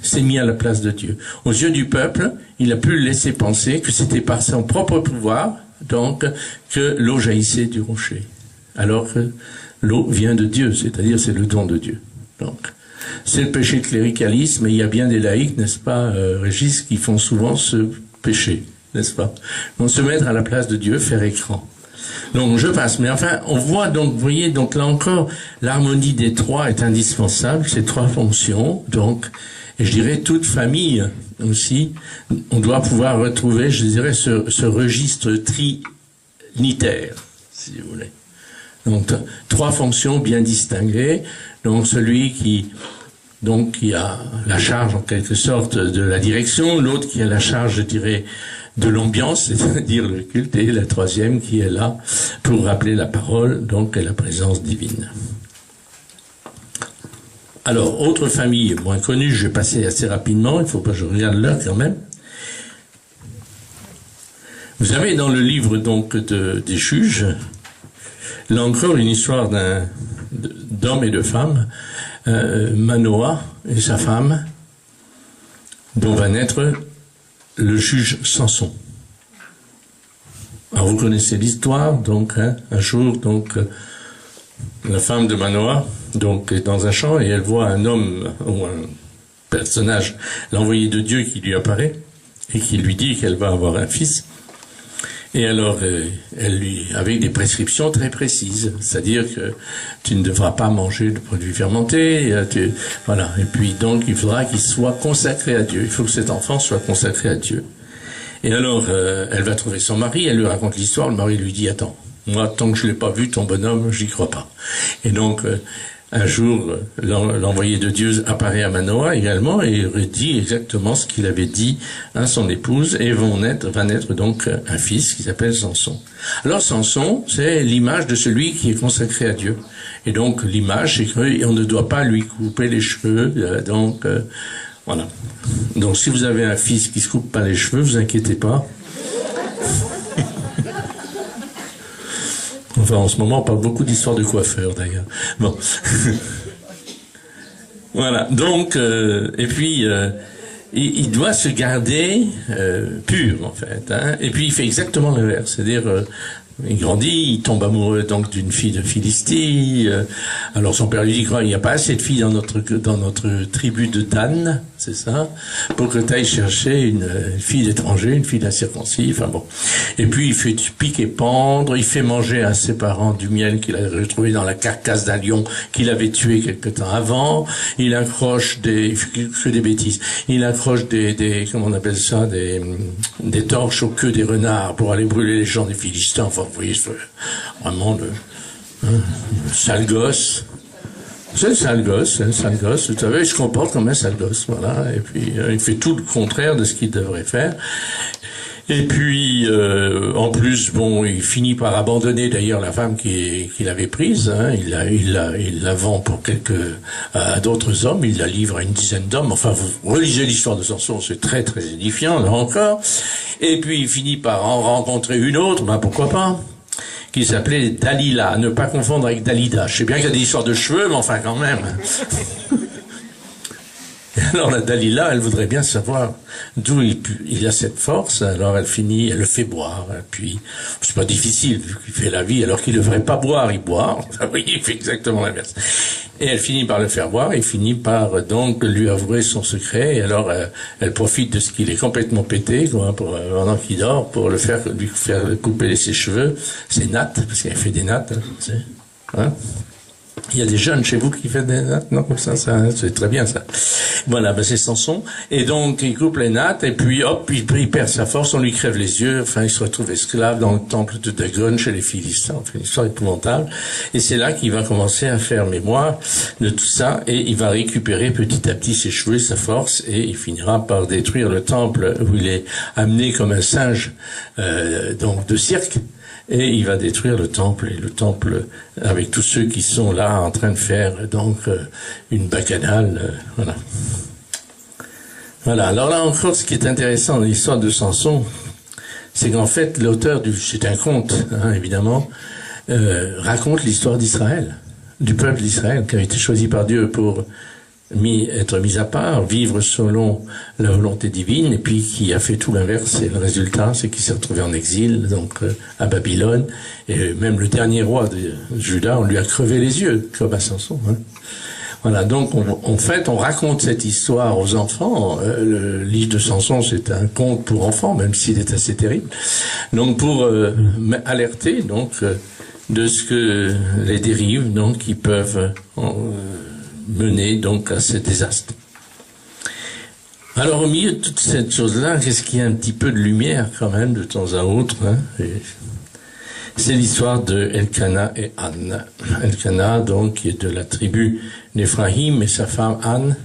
Speaker 1: s'est mis à la place de Dieu. Aux yeux du peuple, il a pu laisser penser que c'était par son propre pouvoir, donc, que l'eau jaillissait du rocher. Alors que l'eau vient de Dieu, c'est-à-dire c'est le don de Dieu. Donc, c'est le péché de cléricalisme, et il y a bien des laïcs, n'est-ce pas, Régis, qui font souvent ce péché, n'est-ce pas? Donc, se mettre à la place de Dieu, faire écran. Donc je passe, mais enfin on voit donc, vous voyez, donc là encore l'harmonie des 3 est indispensable, ces 3 fonctions, donc, et je dirais toute famille aussi, on doit pouvoir retrouver, je dirais, ce registre trinitaire, si vous voulez. Donc 3 fonctions bien distinguées, donc celui qui a la charge en quelque sorte de la direction, l'autre qui a la charge, je dirais, de l'ambiance, c'est-à-dire le culte, et la 3e qui est là pour rappeler la parole, donc, et la présence divine. Alors, autre famille moins connue, je vais passer assez rapidement, il ne faut pas que je regarde l'heure quand même. Vous avez dans le livre, donc, des juges, là encore une histoire d'hommes et de femmes, Manoah et sa femme, dont va naître le juge Samson. Alors vous connaissez l'histoire, donc, hein, un jour, donc, la femme de Manoah, donc, est dans un champ et elle voit un homme, ou un personnage, l'envoyé de Dieu qui lui apparaît, et qui lui dit qu'elle va avoir un fils. Et alors, elle lui, avec des prescriptions très précises, c'est-à-dire que tu ne devras pas manger de produits fermentés, voilà. Et puis donc, il faudra qu'il soit consacré à Dieu. Il faut que cet enfant soit consacré à Dieu. Et alors, elle va trouver son mari, elle lui raconte l'histoire. Le mari lui dit, attends, moi, tant que je l'ai pas vu, ton bonhomme, j'y crois pas. Et donc, un jour, l'envoyé de Dieu apparaît à Manoah également et redit exactement ce qu'il avait dit à son épouse, et va naître donc un fils qui s'appelle Samson. Alors Samson, c'est l'image de celui qui est consacré à Dieu. Et donc l'image, c'est qu'on ne doit pas lui couper les cheveux, voilà. Donc si vous avez un fils qui se coupe pas les cheveux, vous inquiétez pas. Enfin, en ce moment, on parle beaucoup d'histoires de coiffeurs, d'ailleurs. Bon. Voilà. Donc, et puis, il doit se garder pur, en fait. Hein. Et puis, il fait exactement l'inverse. C'est-à-dire, il grandit, il tombe amoureux donc d'une fille de Philistie. Alors son père lui dit, il n'y a pas assez de filles dans notre tribu de Dan, c'est ça, pour que tu ailles chercher une fille d'étranger, une fille d'incirconcis, enfin bon. Et puis il fait piquer pendre, il fait manger à ses parents du miel qu'il a retrouvé dans la carcasse d'un lion qu'il avait tué quelque temps avant. Il accroche il fait des bêtises. Il accroche comment on appelle ça, des torches aux queues des renards pour aller brûler les gens des Philistins. Enfin, vous voyez, vraiment sale gosse. C'est un sale gosse, vous savez, il se comporte comme un sale gosse, voilà. Et puis, il fait tout le contraire de ce qu'il devrait faire. Et puis, en plus, bon, il finit par abandonner d'ailleurs la femme qu'il avait prise. Hein. Il la vend pour à d'autres hommes. Il la livre à une dizaine d'hommes. Enfin, vous relisez l'histoire de Samson, c'est très très édifiant là encore. Et puis, il finit par en rencontrer une autre. Ben pourquoi pas, qui s'appelait Dalila. À ne pas confondre avec Dalida. Je sais bien qu'il y a des histoires de cheveux, mais enfin quand même. Alors la Dalila, elle voudrait bien savoir d'où il a cette force. Alors elle le fait boire. Puis c'est pas difficile vu qu'il fait la vie. Alors qu'il devrait pas boire, il boit. Enfin, oui, il fait exactement l'inverse. Et elle finit par le faire boire. Et finit par donc lui avouer son secret. Et alors elle profite de ce qu'il est complètement pété, quoi, pendant qu'il dort, pour lui faire couper ses cheveux, ses nattes, parce qu'elle fait des nattes. Hein. Il y a des jeunes chez vous qui font des nattes, non, comme ça c'est très bien ça. Voilà, ben c'est Samson. Et donc il coupe les nattes et puis hop, il perd sa force, on lui crève les yeux. Enfin, il se retrouve esclave dans le temple de Dagon chez les Philistins. Enfin, une histoire épouvantable. Et c'est là qu'il va commencer à faire mémoire de tout ça et il va récupérer petit à petit ses cheveux, sa force, et il finira par détruire le temple où il est amené comme un singe donc de cirque. Et il va détruire le temple, et le temple avec tous ceux qui sont là en train de faire donc une bacchanale, voilà. Voilà. Alors là encore, ce qui est intéressant dans l'histoire de Samson, c'est qu'en fait l'auteur c'est un conte, hein, évidemment, raconte l'histoire d'Israël, du peuple d'Israël qui a été choisi par Dieu pour être mis à part, vivre selon la volonté divine, et puis qui a fait tout l'inverse. Et le résultat, c'est qu'il s'est retrouvé en exil, donc à Babylone, et même le dernier roi de Juda, on lui a crevé les yeux, comme à Samson. Hein. Voilà, donc en fait, on raconte cette histoire aux enfants. Le livre de Samson, c'est un conte pour enfants, même s'il est assez terrible. Donc pour alerter donc de ce que les dérives donc qui peuvent mener donc à ce désastre. Alors au milieu de toute cette chose-là, qu'est-ce qu'il y a un petit peu de lumière quand même de temps à autre, hein, c'est l'histoire de Elkana et Anne. Elkana, donc, qui est de la tribu d'Éphraïm, et sa femme Anne,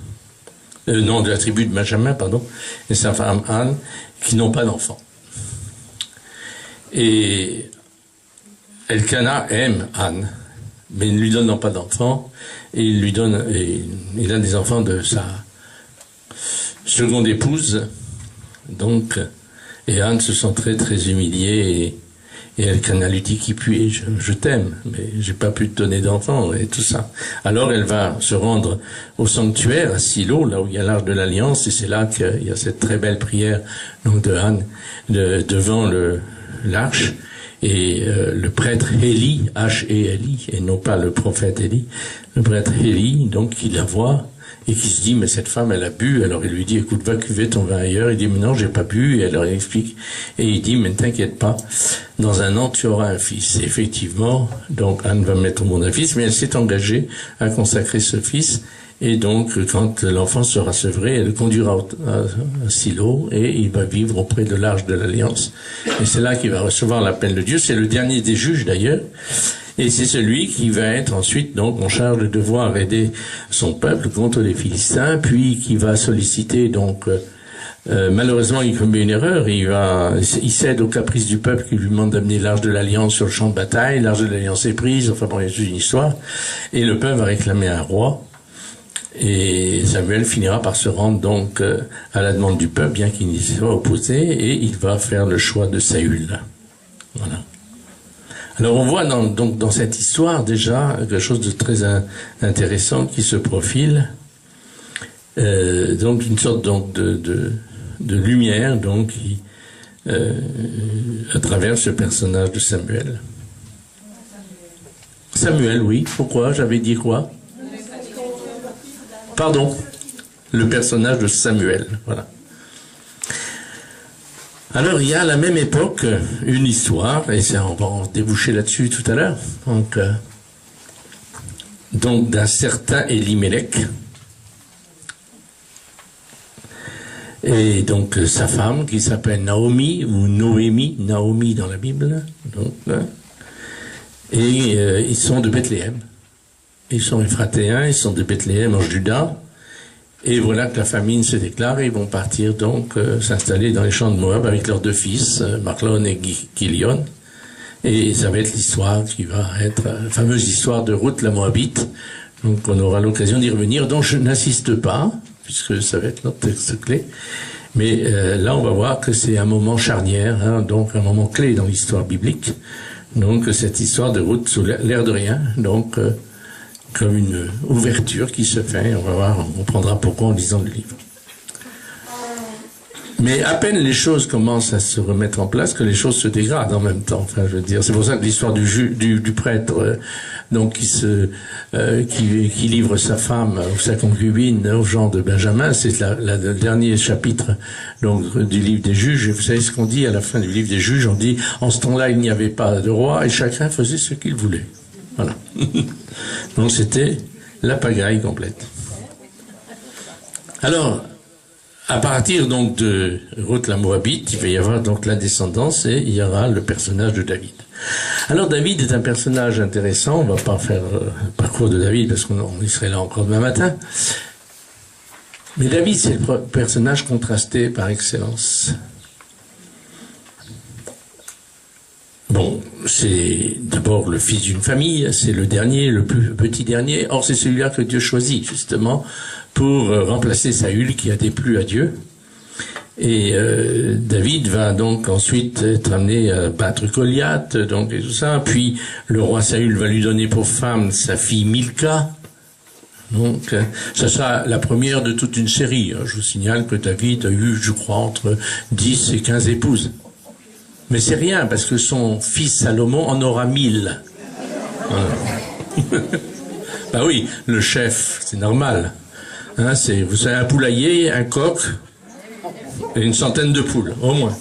Speaker 1: de la tribu de Benjamin, pardon, et sa femme Anne, qui n'ont pas d'enfants. Et Elkana aime Anne, mais ne lui donnant pas d'enfants, et il a des enfants de sa seconde épouse, donc, et Anne se sent très très humiliée, et Elkana lui dit, qui puis-je, je t'aime, mais j'ai pas pu te donner d'enfants, et tout ça. Alors elle va se rendre au sanctuaire, à Silo, là où il y a l'arche de l'Alliance, et c'est là qu'il y a cette très belle prière, donc, de Anne, devant l'arche. Et le prêtre Élie, H-E-L-I, et non pas le prophète Élie, le prêtre Élie, donc, qui la voit, et qui se dit, mais cette femme, elle a bu. Alors il lui dit, écoute, va cuver ton vin ailleurs. Il dit, mais non, j'ai pas bu. Et elle leur explique. Et il dit, mais ne t'inquiète pas, dans un an, tu auras un fils. Et effectivement, donc Anne va mettre au monde un fils, mais elle s'est engagée à consacrer ce fils. Et donc, quand l'enfant sera sevré, elle le conduira à Silo, et il va vivre auprès de l'arche de l'Alliance. Et c'est là qu'il va recevoir l'appel de Dieu. C'est le dernier des juges, d'ailleurs. Et c'est celui qui va être ensuite donc en charge de devoir aider son peuple contre les Philistins, puis qui va solliciter donc malheureusement il commet une erreur, il cède aux caprices du peuple qui lui demande d'amener l'arche de l'alliance sur le champ de bataille, l'arche de l'alliance est prise, enfin bon, il y a toute une histoire, et le peuple va réclamer un roi. Et Samuel finira par se rendre donc à la demande du peuple, bien qu'il n'y soit opposé, et il va faire le choix de Saül. Voilà. Alors on voit dans cette histoire déjà quelque chose de très intéressant qui se profile, donc une sorte donc de lumière donc qui à travers ce personnage de Samuel. Samuel, oui. Pourquoi? J'avais dit quoi? Pardon, le personnage de Samuel, voilà. Alors, il y a à la même époque une histoire, et on va en déboucher là-dessus tout à l'heure, donc d'un certain Elimelech, et donc sa femme qui s'appelle Naomi, ou Noémie, Naomi dans la Bible, donc, et ils sont de Bethléem. Ils sont Ephratéens, ils sont de Bethléem en Juda. Et voilà que la famine se déclare et ils vont partir donc s'installer dans les champs de Moab avec leurs deux fils, Machlon et Kilion. Et ça va être l'histoire qui va être la fameuse histoire de Ruth la Moabite. Donc on aura l'occasion d'y revenir, dont je n'insiste pas, puisque ça va être notre texte clé. Mais là on va voir que c'est un moment charnière, hein, donc un moment clé dans l'histoire biblique. Donc cette histoire de Ruth sous l'air de rien, donc comme une ouverture qui se fait, on va voir, on comprendra pourquoi en lisant le livre. Mais à peine les choses commencent à se remettre en place que les choses se dégradent en même temps. Enfin, je veux dire, c'est pour ça que l'histoire du prêtre, donc qui livre sa femme ou sa concubine au genre de Benjamin, c'est le dernier chapitre donc du livre des Juges. Et vous savez ce qu'on dit à la fin du livre des Juges? On dit en ce temps-là il n'y avait pas de roi et chacun faisait ce qu'il voulait. Voilà. Donc c'était la pagaille complète. Alors, à partir donc de Ruth la Moabite, il va y avoir donc la descendance et il y aura le personnage de David. Alors David est un personnage intéressant, on va pas faire le parcours de David parce qu'on y serait là encore demain matin. Mais David c'est le personnage contrasté par excellence. Bon, c'est d'abord le fils d'une famille, c'est le dernier, le plus petit dernier. Or, c'est celui-là que Dieu choisit, justement, pour remplacer Saül, qui a déplu à Dieu. Et David va donc ensuite être amené à battre Goliath, donc et tout ça. Puis, le roi Saül va lui donner pour femme sa fille Milka. Donc, ça sera la première de toute une série. Je vous signale que David a eu, je crois, entre 10 et 15 épouses. Mais c'est rien, parce que son fils Salomon en aura 1000. Voilà. Ben oui, le chef, c'est normal. Hein, vous savez, un poulailler, un coq, et une centaine de poules, au moins.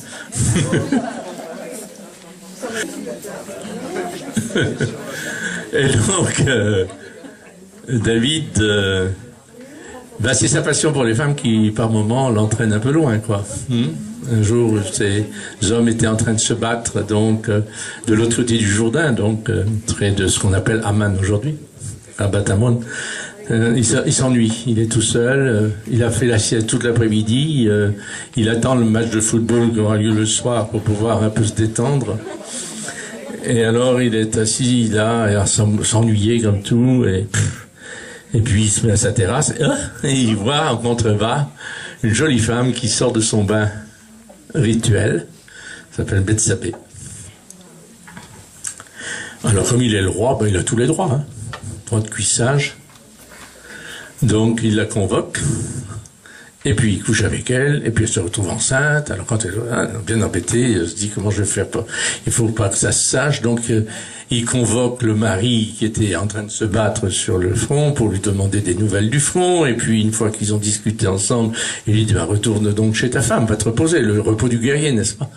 Speaker 1: Et donc, David, c'est sa passion pour les femmes qui, par moments, l'entraîne un peu loin, quoi. Un jour, ces hommes étaient en train de se battre, donc, de l'autre côté du Jourdain, donc, près de ce qu'on appelle Amman aujourd'hui, à Batamon. Il s'ennuie, il est tout seul, il a fait la sieste toute l'après-midi, il attend le match de football qui aura lieu le soir pour pouvoir un peu se détendre. Et alors, il est assis là, à s'ennuyer comme tout, et puis il se met à sa terrasse, et il voit en contrebas une jolie femme qui sort de son bain rituel, s'appelle Bethsabée. Alors comme il est le roi, il a tous les droits, hein. Droit de cuissage. Donc il la convoque, et puis il couche avec elle, et puis elle se retrouve enceinte. Alors quand elle est bien embêtée, elle se dit comment je vais faire, il faut pas que ça se sache, donc il convoque le mari qui était en train de se battre sur le front pour lui demander des nouvelles du front, et puis une fois qu'ils ont discuté ensemble, il lui dit retourne donc chez ta femme, va te reposer, le repos du guerrier, n'est-ce pas?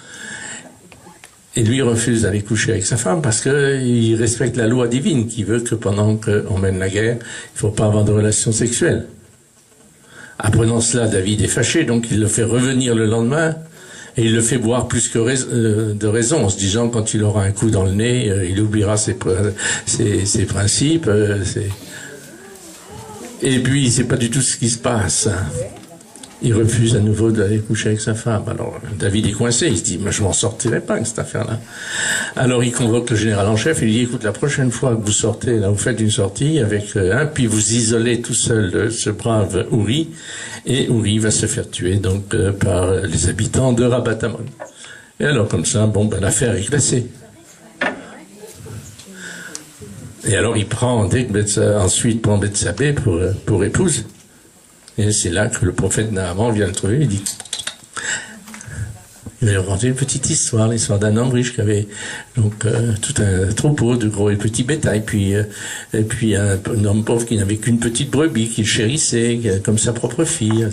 Speaker 1: Et lui refuse d'aller coucher avec sa femme parce qu'il respecte la loi divine qui veut que pendant qu'on mène la guerre, il ne faut pas avoir de relations sexuelles. Apprenant cela, David est fâché, donc il le fait revenir le lendemain. Et il le fait boire plus que de raison, en se disant quand il aura un coup dans le nez, il oubliera ses principes. Et puis, c'est pas du tout ce qui se passe. Il refuse à nouveau d'aller coucher avec sa femme. Alors, David est coincé, il se dit, mais je m'en sortirai pas avec cette affaire-là. Alors, il convoque le général en chef, et lui dit, écoute, la prochaine fois que vous sortez, là, vous faites une sortie avec puis vous isolez tout seul ce brave Ouri, et Ouri va se faire tuer, donc, par les habitants de Rabatamon. Et alors, comme ça, bon, ben, l'affaire est classée. Et alors, il prend, ensuite, prend Bethsabée pour épouse. Et c'est là que le prophète Naaman vient le trouver, il dit, il va lui raconter une petite histoire, l'histoire d'un homme riche qui avait donc tout un troupeau de gros et petits bétails, et puis un homme pauvre qui n'avait qu'une petite brebis qu'il chérissait comme sa propre fille.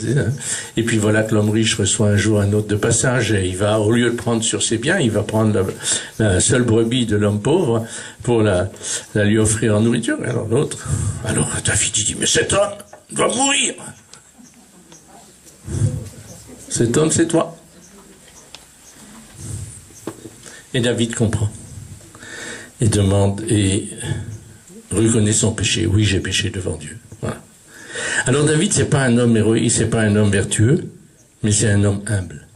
Speaker 1: Et puis voilà que l'homme riche reçoit un jour un hôte de passage, et il va, au lieu de prendre sur ses biens, il va prendre la seule brebis de l'homme pauvre pour la lui offrir en nourriture. Et alors David dit, mais cet homme doit mourir. Cet homme, c'est toi. Et David comprend. Et demande et reconnaît son péché. Oui, j'ai péché devant Dieu. Voilà. Alors David, c'est pas un homme héroïque, c'est pas un homme vertueux, mais c'est un homme humble.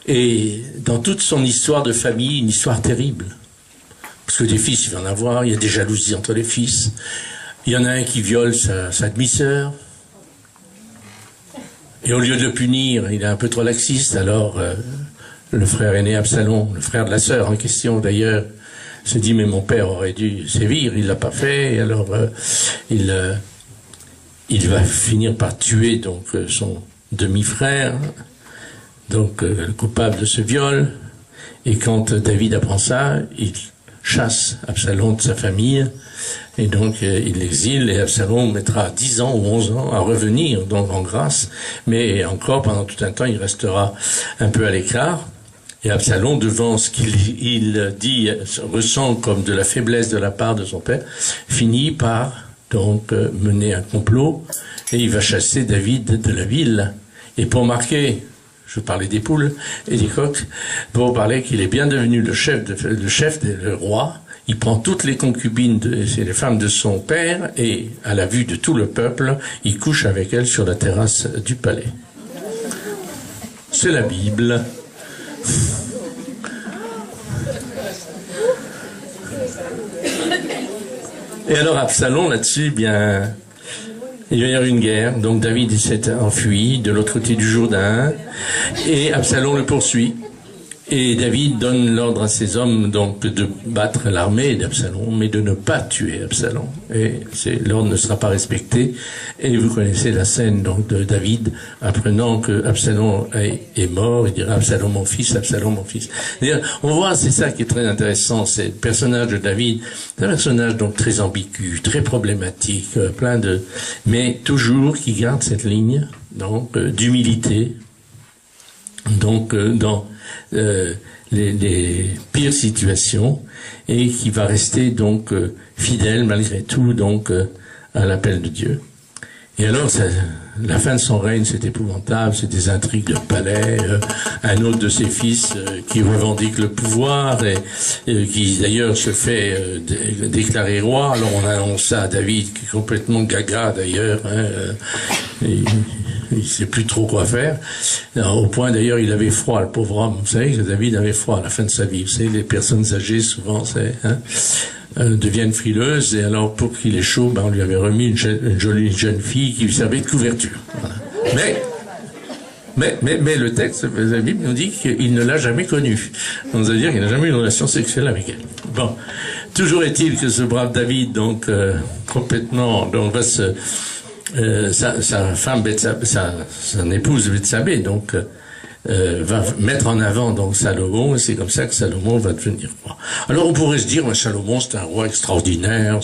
Speaker 1: Et dans toute son histoire de famille, une histoire terrible. Parce que des fils, il va en avoir, il y a des jalousies entre les fils. Il y en a un qui viole sa demi-sœur. Et au lieu de le punir, il est un peu trop laxiste, alors le frère aîné Absalom, le frère de la sœur en question d'ailleurs, se dit mais mon père aurait dû sévir, il l'a pas fait, et alors il va finir par tuer donc son demi-frère, donc le coupable de ce viol. Et quand David apprend ça, il chasse Absalom de sa famille, et donc il l'exile, et Absalom mettra 10 ans ou 11 ans à revenir donc en grâce, mais encore pendant tout un temps il restera un peu à l'écart. Et Absalom, devant ce qu'il dit, ressent comme de la faiblesse de la part de son père, finit par donc mener un complot, et il va chasser David de la ville. Et pour marquer, je parlais des poules et des coqs, pour parler qu'il est bien devenu le chef, le roi, il prend toutes les concubines, c'est les femmes de son père, et à la vue de tout le peuple, il couche avec elles sur la terrasse du palais. C'est la Bible. Et alors Absalom, là-dessus, bien, il va y avoir une guerre. Donc David s'est enfui de l'autre côté du Jourdain, et Absalom le poursuit. Et David donne l'ordre à ses hommes donc de battre l'armée d'Absalom, mais de ne pas tuer Absalom. Et l'ordre ne sera pas respecté. Et vous connaissez la scène donc de David apprenant que Absalom est mort. Il dira Absalom mon fils, Absalom mon fils. On voit, c'est ça qui est très intéressant, c'est le personnage de David, c'est un personnage donc très ambigu, très problématique, mais toujours qui garde cette ligne donc d'humilité. Donc dans les pires situations, et qui va rester donc fidèle malgré tout donc à l'appel de Dieu. Et alors la fin de son règne, c'est épouvantable, c'est des intrigues de palais, un autre de ses fils qui revendique le pouvoir et qui d'ailleurs se fait déclarer roi. Alors on annonce ça à David, qui est complètement gaga d'ailleurs, il sait plus trop quoi faire. Alors, au point d'ailleurs, il avait froid, le pauvre homme. Vous savez que David avait froid à la fin de sa vie. Vous savez, les personnes âgées souvent deviennent frileuses, et alors pour qu'il ait chaud, on lui avait remis une jolie jeune fille qui lui servait de couverture. Voilà. Mais le texte de la Bible nous dit qu'il ne l'a jamais connue. On veut dire qu'il n'a jamais eu une relation sexuelle avec elle. Bon, toujours est-il que ce brave David, donc complètement, donc va sa femme, son épouse Bethsabée, donc va mettre en avant donc Salomon, et c'est comme ça que Salomon va devenir roi. Alors on pourrait se dire, Salomon c'est un roi extraordinaire,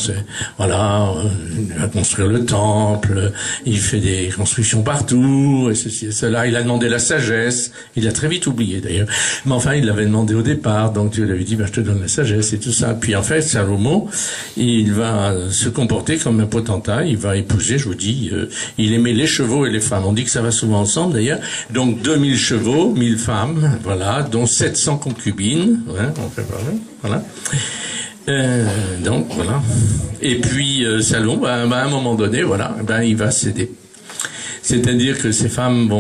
Speaker 1: voilà, il va construire le temple, il fait des constructions partout, et ceci et cela, il a demandé la sagesse, il a très vite oublié d'ailleurs, mais enfin il l'avait demandé au départ, donc Dieu lui avait dit, je te donne la sagesse et tout ça. Puis en fait, Salomon, il va se comporter comme un potentat, il va épouser, je vous dis, il aimait les chevaux et les femmes, on dit que ça va souvent ensemble d'ailleurs, donc 2000 chevaux, 1000 femmes, voilà, dont 700 concubines, hein, on fait voilà. Donc voilà. Et puis Salomon, à un moment donné, voilà, il va céder. C'est-à-dire que ces femmes,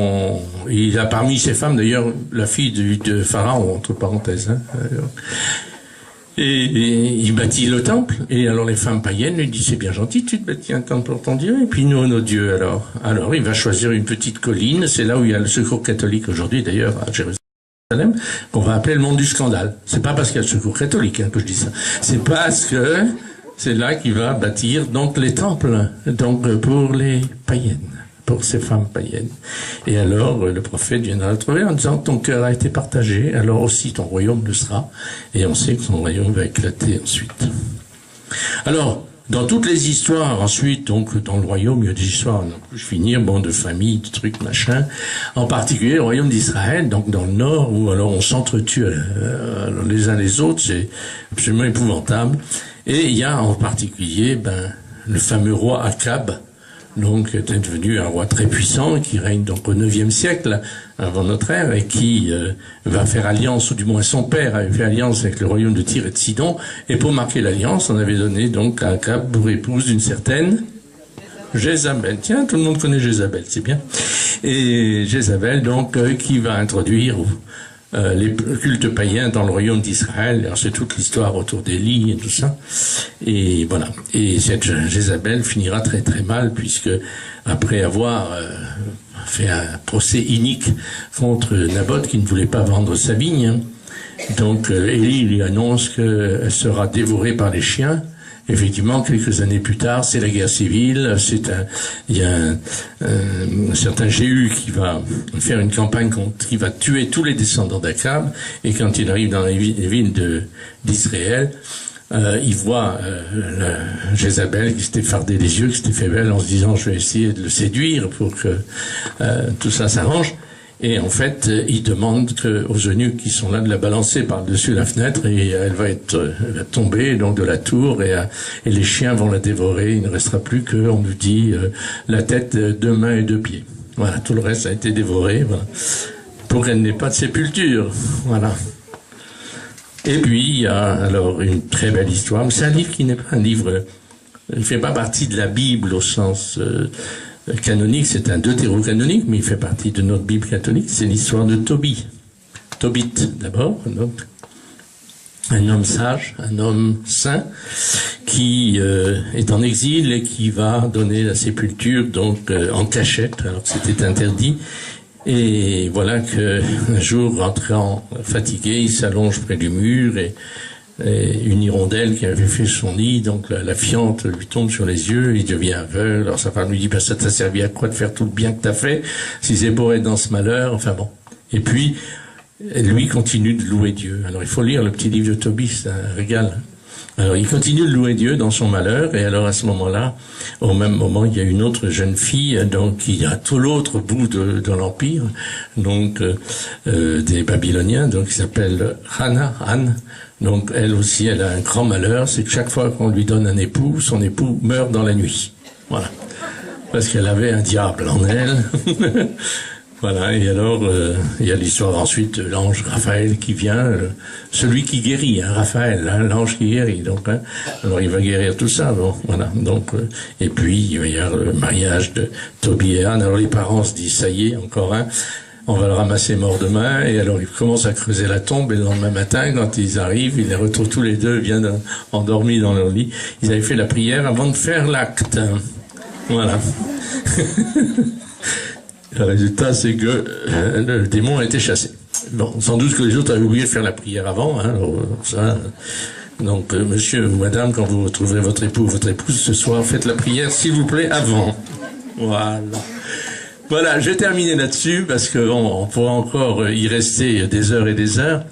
Speaker 1: il a parmi ces femmes d'ailleurs la fille de Pharaon, entre parenthèses. Hein, et il bâtit le temple, et alors les femmes païennes lui disent, c'est bien gentil, tu te bâtis un temple pour ton Dieu, et puis nous, nos dieux, alors il va choisir une petite colline, c'est là où il y a le Secours catholique aujourd'hui, d'ailleurs, à Jérusalem, qu'on va appeler le mont du scandale. C'est pas parce qu'il y a le Secours catholique que je dis ça, c'est parce que c'est là qu'il va bâtir donc les temples, donc pour les païennes, pour ces femmes païennes. Et alors, le prophète viendra le trouver en disant, ton cœur a été partagé, alors aussi ton royaume le sera. Et on sait que son royaume va éclater ensuite. Alors, dans toutes les histoires, ensuite, donc, dans le royaume, il y a des histoires, non plus finir, de famille, de trucs, machin. En particulier, le royaume d'Israël, donc dans le nord, où alors on s'entretue les uns les autres, c'est absolument épouvantable. Et il y a en particulier, le fameux roi Akab, donc était devenu un roi très puissant qui règne donc au IXe siècle avant notre ère et qui va faire alliance, ou du moins son père avait fait alliance avec le royaume de Tyr et de Sidon, et pour marquer l'alliance on avait donné donc à Akab pour épouse d'une certaine Jézabel. Tiens, tout le monde connaît Jézabel, c'est bien. Et Jézabel donc qui va introduire les cultes païens dans le royaume d'Israël. Alors c'est toute l'histoire autour d'Élie et tout ça. Et voilà. Et cette Jézabel finira très très mal, puisque après avoir fait un procès inique contre Naboth qui ne voulait pas vendre sa vigne, donc Élie lui annonce qu'elle sera dévorée par les chiens. Effectivement, quelques années plus tard, c'est la guerre civile. Il y a un certain Jéhu qui va faire une campagne qui va tuer tous les descendants d'Akab. Et quand il arrive dans les villes d'Israël, il voit Jézabel qui s'était fardé les yeux, qui s'était fait belle en se disant, je vais essayer de le séduire pour que tout ça s'arrange. Et en fait, il demande aux eunuques qui sont là de la balancer par-dessus la fenêtre, et elle va tomber donc de la tour, et les chiens vont la dévorer. Il ne restera plus que, on nous dit, la tête, 2 mains et 2 pieds. Voilà, tout le reste a été dévoré, voilà, pour qu'elle n'ait pas de sépulture. Voilà. Et puis, il y a alors une très belle histoire. C'est un livre qui n'est pas un livre, il ne fait pas partie de la Bible au sens canonique, c'est un deutérocanonique, mais il fait partie de notre Bible catholique. C'est l'histoire de Tobit d'abord, donc un homme sage, un homme saint, qui est en exil et qui va donner la sépulture donc en cachette, alors que c'était interdit. Et voilà que un jour, rentrant fatigué, il s'allonge près du mur, et une hirondelle qui avait fait son nid, donc la fiente lui tombe sur les yeux, il devient aveugle. Alors sa femme lui dit, ça t'a servi à quoi de faire tout le bien que t'as fait, si c'est pour être dans ce malheur, enfin bon. Et puis, lui continue de louer Dieu. Alors il faut lire le petit livre de Tobit, c'est un régal. Alors il continue de louer Dieu dans son malheur, et alors à ce moment-là, au même moment, il y a une autre jeune fille, donc qui est à tout l'autre bout de l'empire, donc des Babyloniens, donc qui s'appelle Anne. Donc elle aussi, elle a un grand malheur, c'est que chaque fois qu'on lui donne un époux, son époux meurt dans la nuit. Voilà. Parce qu'elle avait un diable en elle. Voilà, et alors, il y a l'histoire ensuite de l'ange Raphaël qui vient, celui qui guérit, Raphaël, l'ange qui guérit, donc, alors il va guérir tout ça, bon, voilà, donc, et puis, il va y avoir le mariage de Tobit et Anne. Alors les parents se disent, ça y est, encore un, on va le ramasser mort demain, et alors ils commencent à creuser la tombe, et le lendemain matin, quand ils arrivent, ils les retrouvent tous les deux, bien endormis dans leur lit. Ils avaient fait la prière avant de faire l'acte. Voilà. Le résultat, c'est que le démon a été chassé. Bon, sans doute que les autres avaient oublié de faire la prière avant, hein, alors, ça. Donc, monsieur ou madame, quand vous retrouverez votre époux ou votre épouse ce soir, faites la prière, s'il vous plaît, avant. Voilà. Voilà, je vais terminer là-dessus parce que on pourra encore y rester des heures et des heures.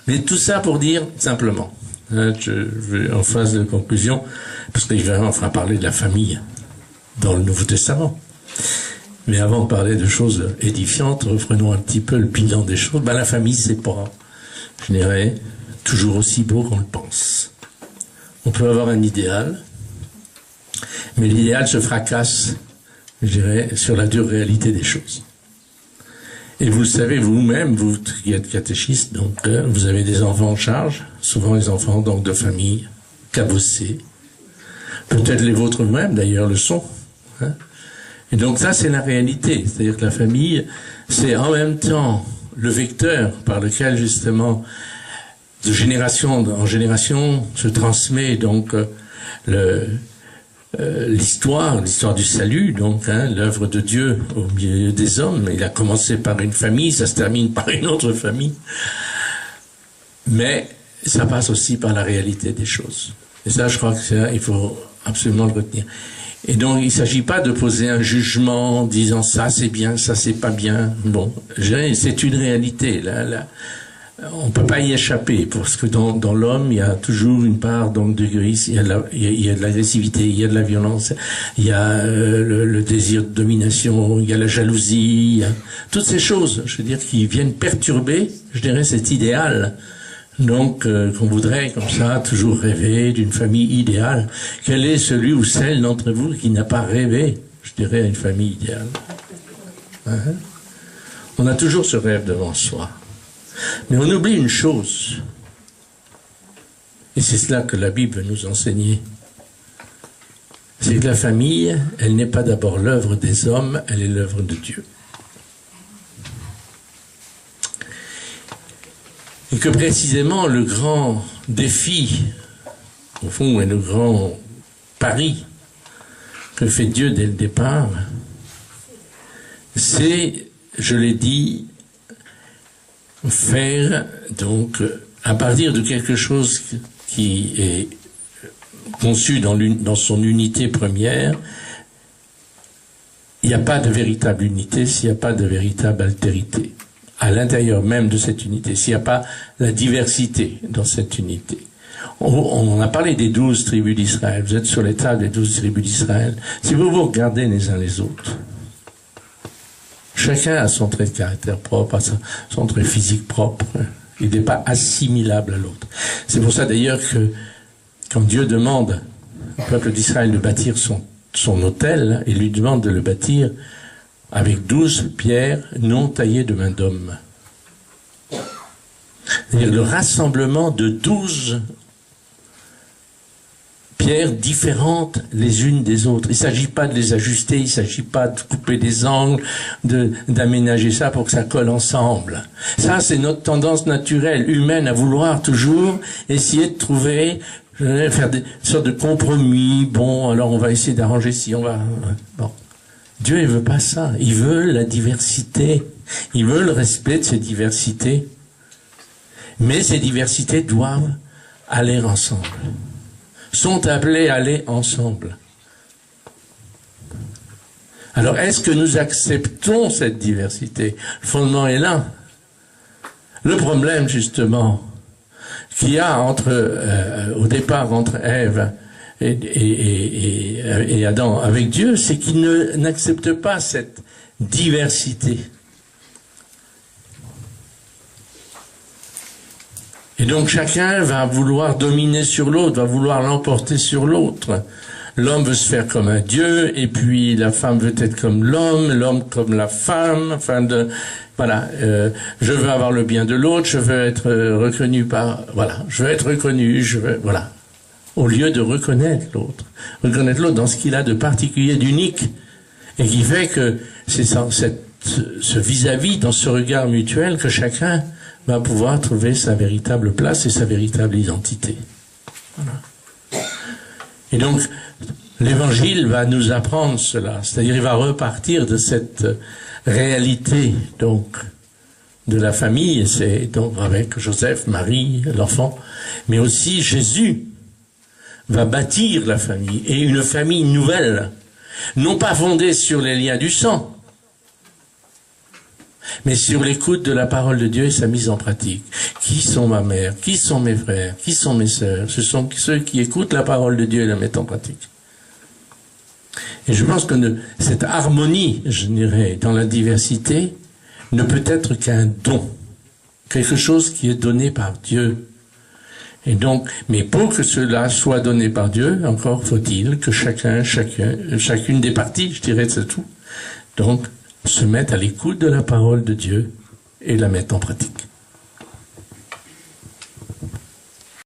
Speaker 1: Mais tout ça pour dire simplement, hein, je vais en phase de conclusion, parce qu'évidemment on fera parler de la famille dans le Nouveau Testament. Mais avant de parler de choses édifiantes, reprenons un petit peu le bilan des choses. La famille, c'est pas, je dirais, toujours aussi beau qu'on le pense. On peut avoir un idéal, mais l'idéal se fracasse, je dirais, sur la dure réalité des choses. Et vous le savez vous-même, vous qui êtes catéchiste, donc vous avez des enfants en charge, souvent les enfants donc de famille cabossés. Peut-être les vôtres eux-mêmes d'ailleurs le sont. Hein. Et donc ça c'est la réalité, c'est-à-dire que la famille, c'est en même temps le vecteur par lequel justement de génération en génération se transmet donc l'histoire du salut, donc l'œuvre de Dieu au milieu des hommes. Il a commencé par une famille, ça se termine par une autre famille. Mais ça passe aussi par la réalité des choses. Et ça, je crois que il faut absolument le retenir. Et donc, il ne s'agit pas de poser un jugement en disant ça c'est bien, ça c'est pas bien. Bon, c'est une réalité. Là, on ne peut pas y échapper, parce que dans l'homme, il y a toujours une part donc de gris, il y a de l'agressivité, il y a de la violence, il y a le désir de domination, il y a la jalousie, il y a toutes ces choses, je veux dire, qui viennent perturber, je dirais, cet idéal. Donc, qu'on voudrait, comme ça, toujours rêver d'une famille idéale. Quel est celui ou celle d'entre vous qui n'a pas rêvé, je dirais, à une famille idéale? Hein? On a toujours ce rêve devant soi. Mais on oublie une chose, et c'est cela que la Bible veut nous enseigner, c'est que la famille, elle n'est pas d'abord l'œuvre des hommes, elle est l'œuvre de Dieu. Et que précisément le grand défi, au fond, et le grand pari que fait Dieu dès le départ, c'est, je l'ai dit, faire donc à partir de quelque chose qui est conçu dans son unité première, il n'y a pas de véritable unité s'il n'y a pas de véritable altérité. À l'intérieur même de cette unité, s'il n'y a pas la diversité dans cette unité. On a parlé des 12 tribus d'Israël, vous êtes sur les tables des 12 tribus d'Israël. Si vous vous regardez les uns les autres, chacun a son trait de caractère propre, a son trait physique propre. Il n'est pas assimilable à l'autre. C'est pour ça d'ailleurs que quand Dieu demande au peuple d'Israël de bâtir son autel, il lui demande de le bâtir avec 12 pierres non taillées de main d'homme. C'est-à-dire le rassemblement de 12 pierres différentes les unes des autres. Il ne s'agit pas de les ajuster, il ne s'agit pas de couper des angles, d'aménager ça pour que ça colle ensemble. Ça, c'est notre tendance naturelle, humaine, à vouloir toujours essayer de trouver, faire des sortes de compromis. Bon, alors on va essayer d'arranger si on va... Bon. Dieu, il veut pas ça. Il veut la diversité. Il veut le respect de ces diversités. Mais ces diversités doivent aller ensemble. Sont appelés à aller ensemble. Alors, est-ce que nous acceptons cette diversité? Le fondement est là. Le problème, justement, qu'il y a au départ entre Ève et Adam avec Dieu, c'est qu'il n'accepte pas cette diversité. Et donc chacun va vouloir dominer sur l'autre, va vouloir l'emporter sur l'autre. L'homme veut se faire comme un dieu, et puis la femme veut être comme l'homme comme la femme, voilà, je veux avoir le bien de l'autre, je veux être reconnu je veux être reconnu, voilà. Au lieu de reconnaître l'autre dans ce qu'il a de particulier, d'unique, et qui fait que c'est ce vis-à-vis, dans ce regard mutuel, que chacun va pouvoir trouver sa véritable place et sa véritable identité. Voilà. Et donc, l'Évangile va nous apprendre cela, c'est-à-dire il va repartir de cette réalité, donc, de la famille, c'est donc avec Joseph, Marie, l'enfant, mais aussi Jésus va bâtir la famille, et une famille nouvelle, non pas fondée sur les liens du sang, mais sur l'écoute de la parole de Dieu et sa mise en pratique. Qui sont ma mère? Qui sont mes frères? Qui sont mes sœurs? Ce sont ceux qui écoutent la parole de Dieu et la mettent en pratique. Et je pense que cette harmonie, je dirais, dans la diversité, ne peut être qu'un don. Quelque chose qui est donné par Dieu. Et donc, mais pour que cela soit donné par Dieu, encore faut-il que chacune des parties, je dirais, c'est tout, donc, se mette à l'écoute de la parole de Dieu et la mette en pratique.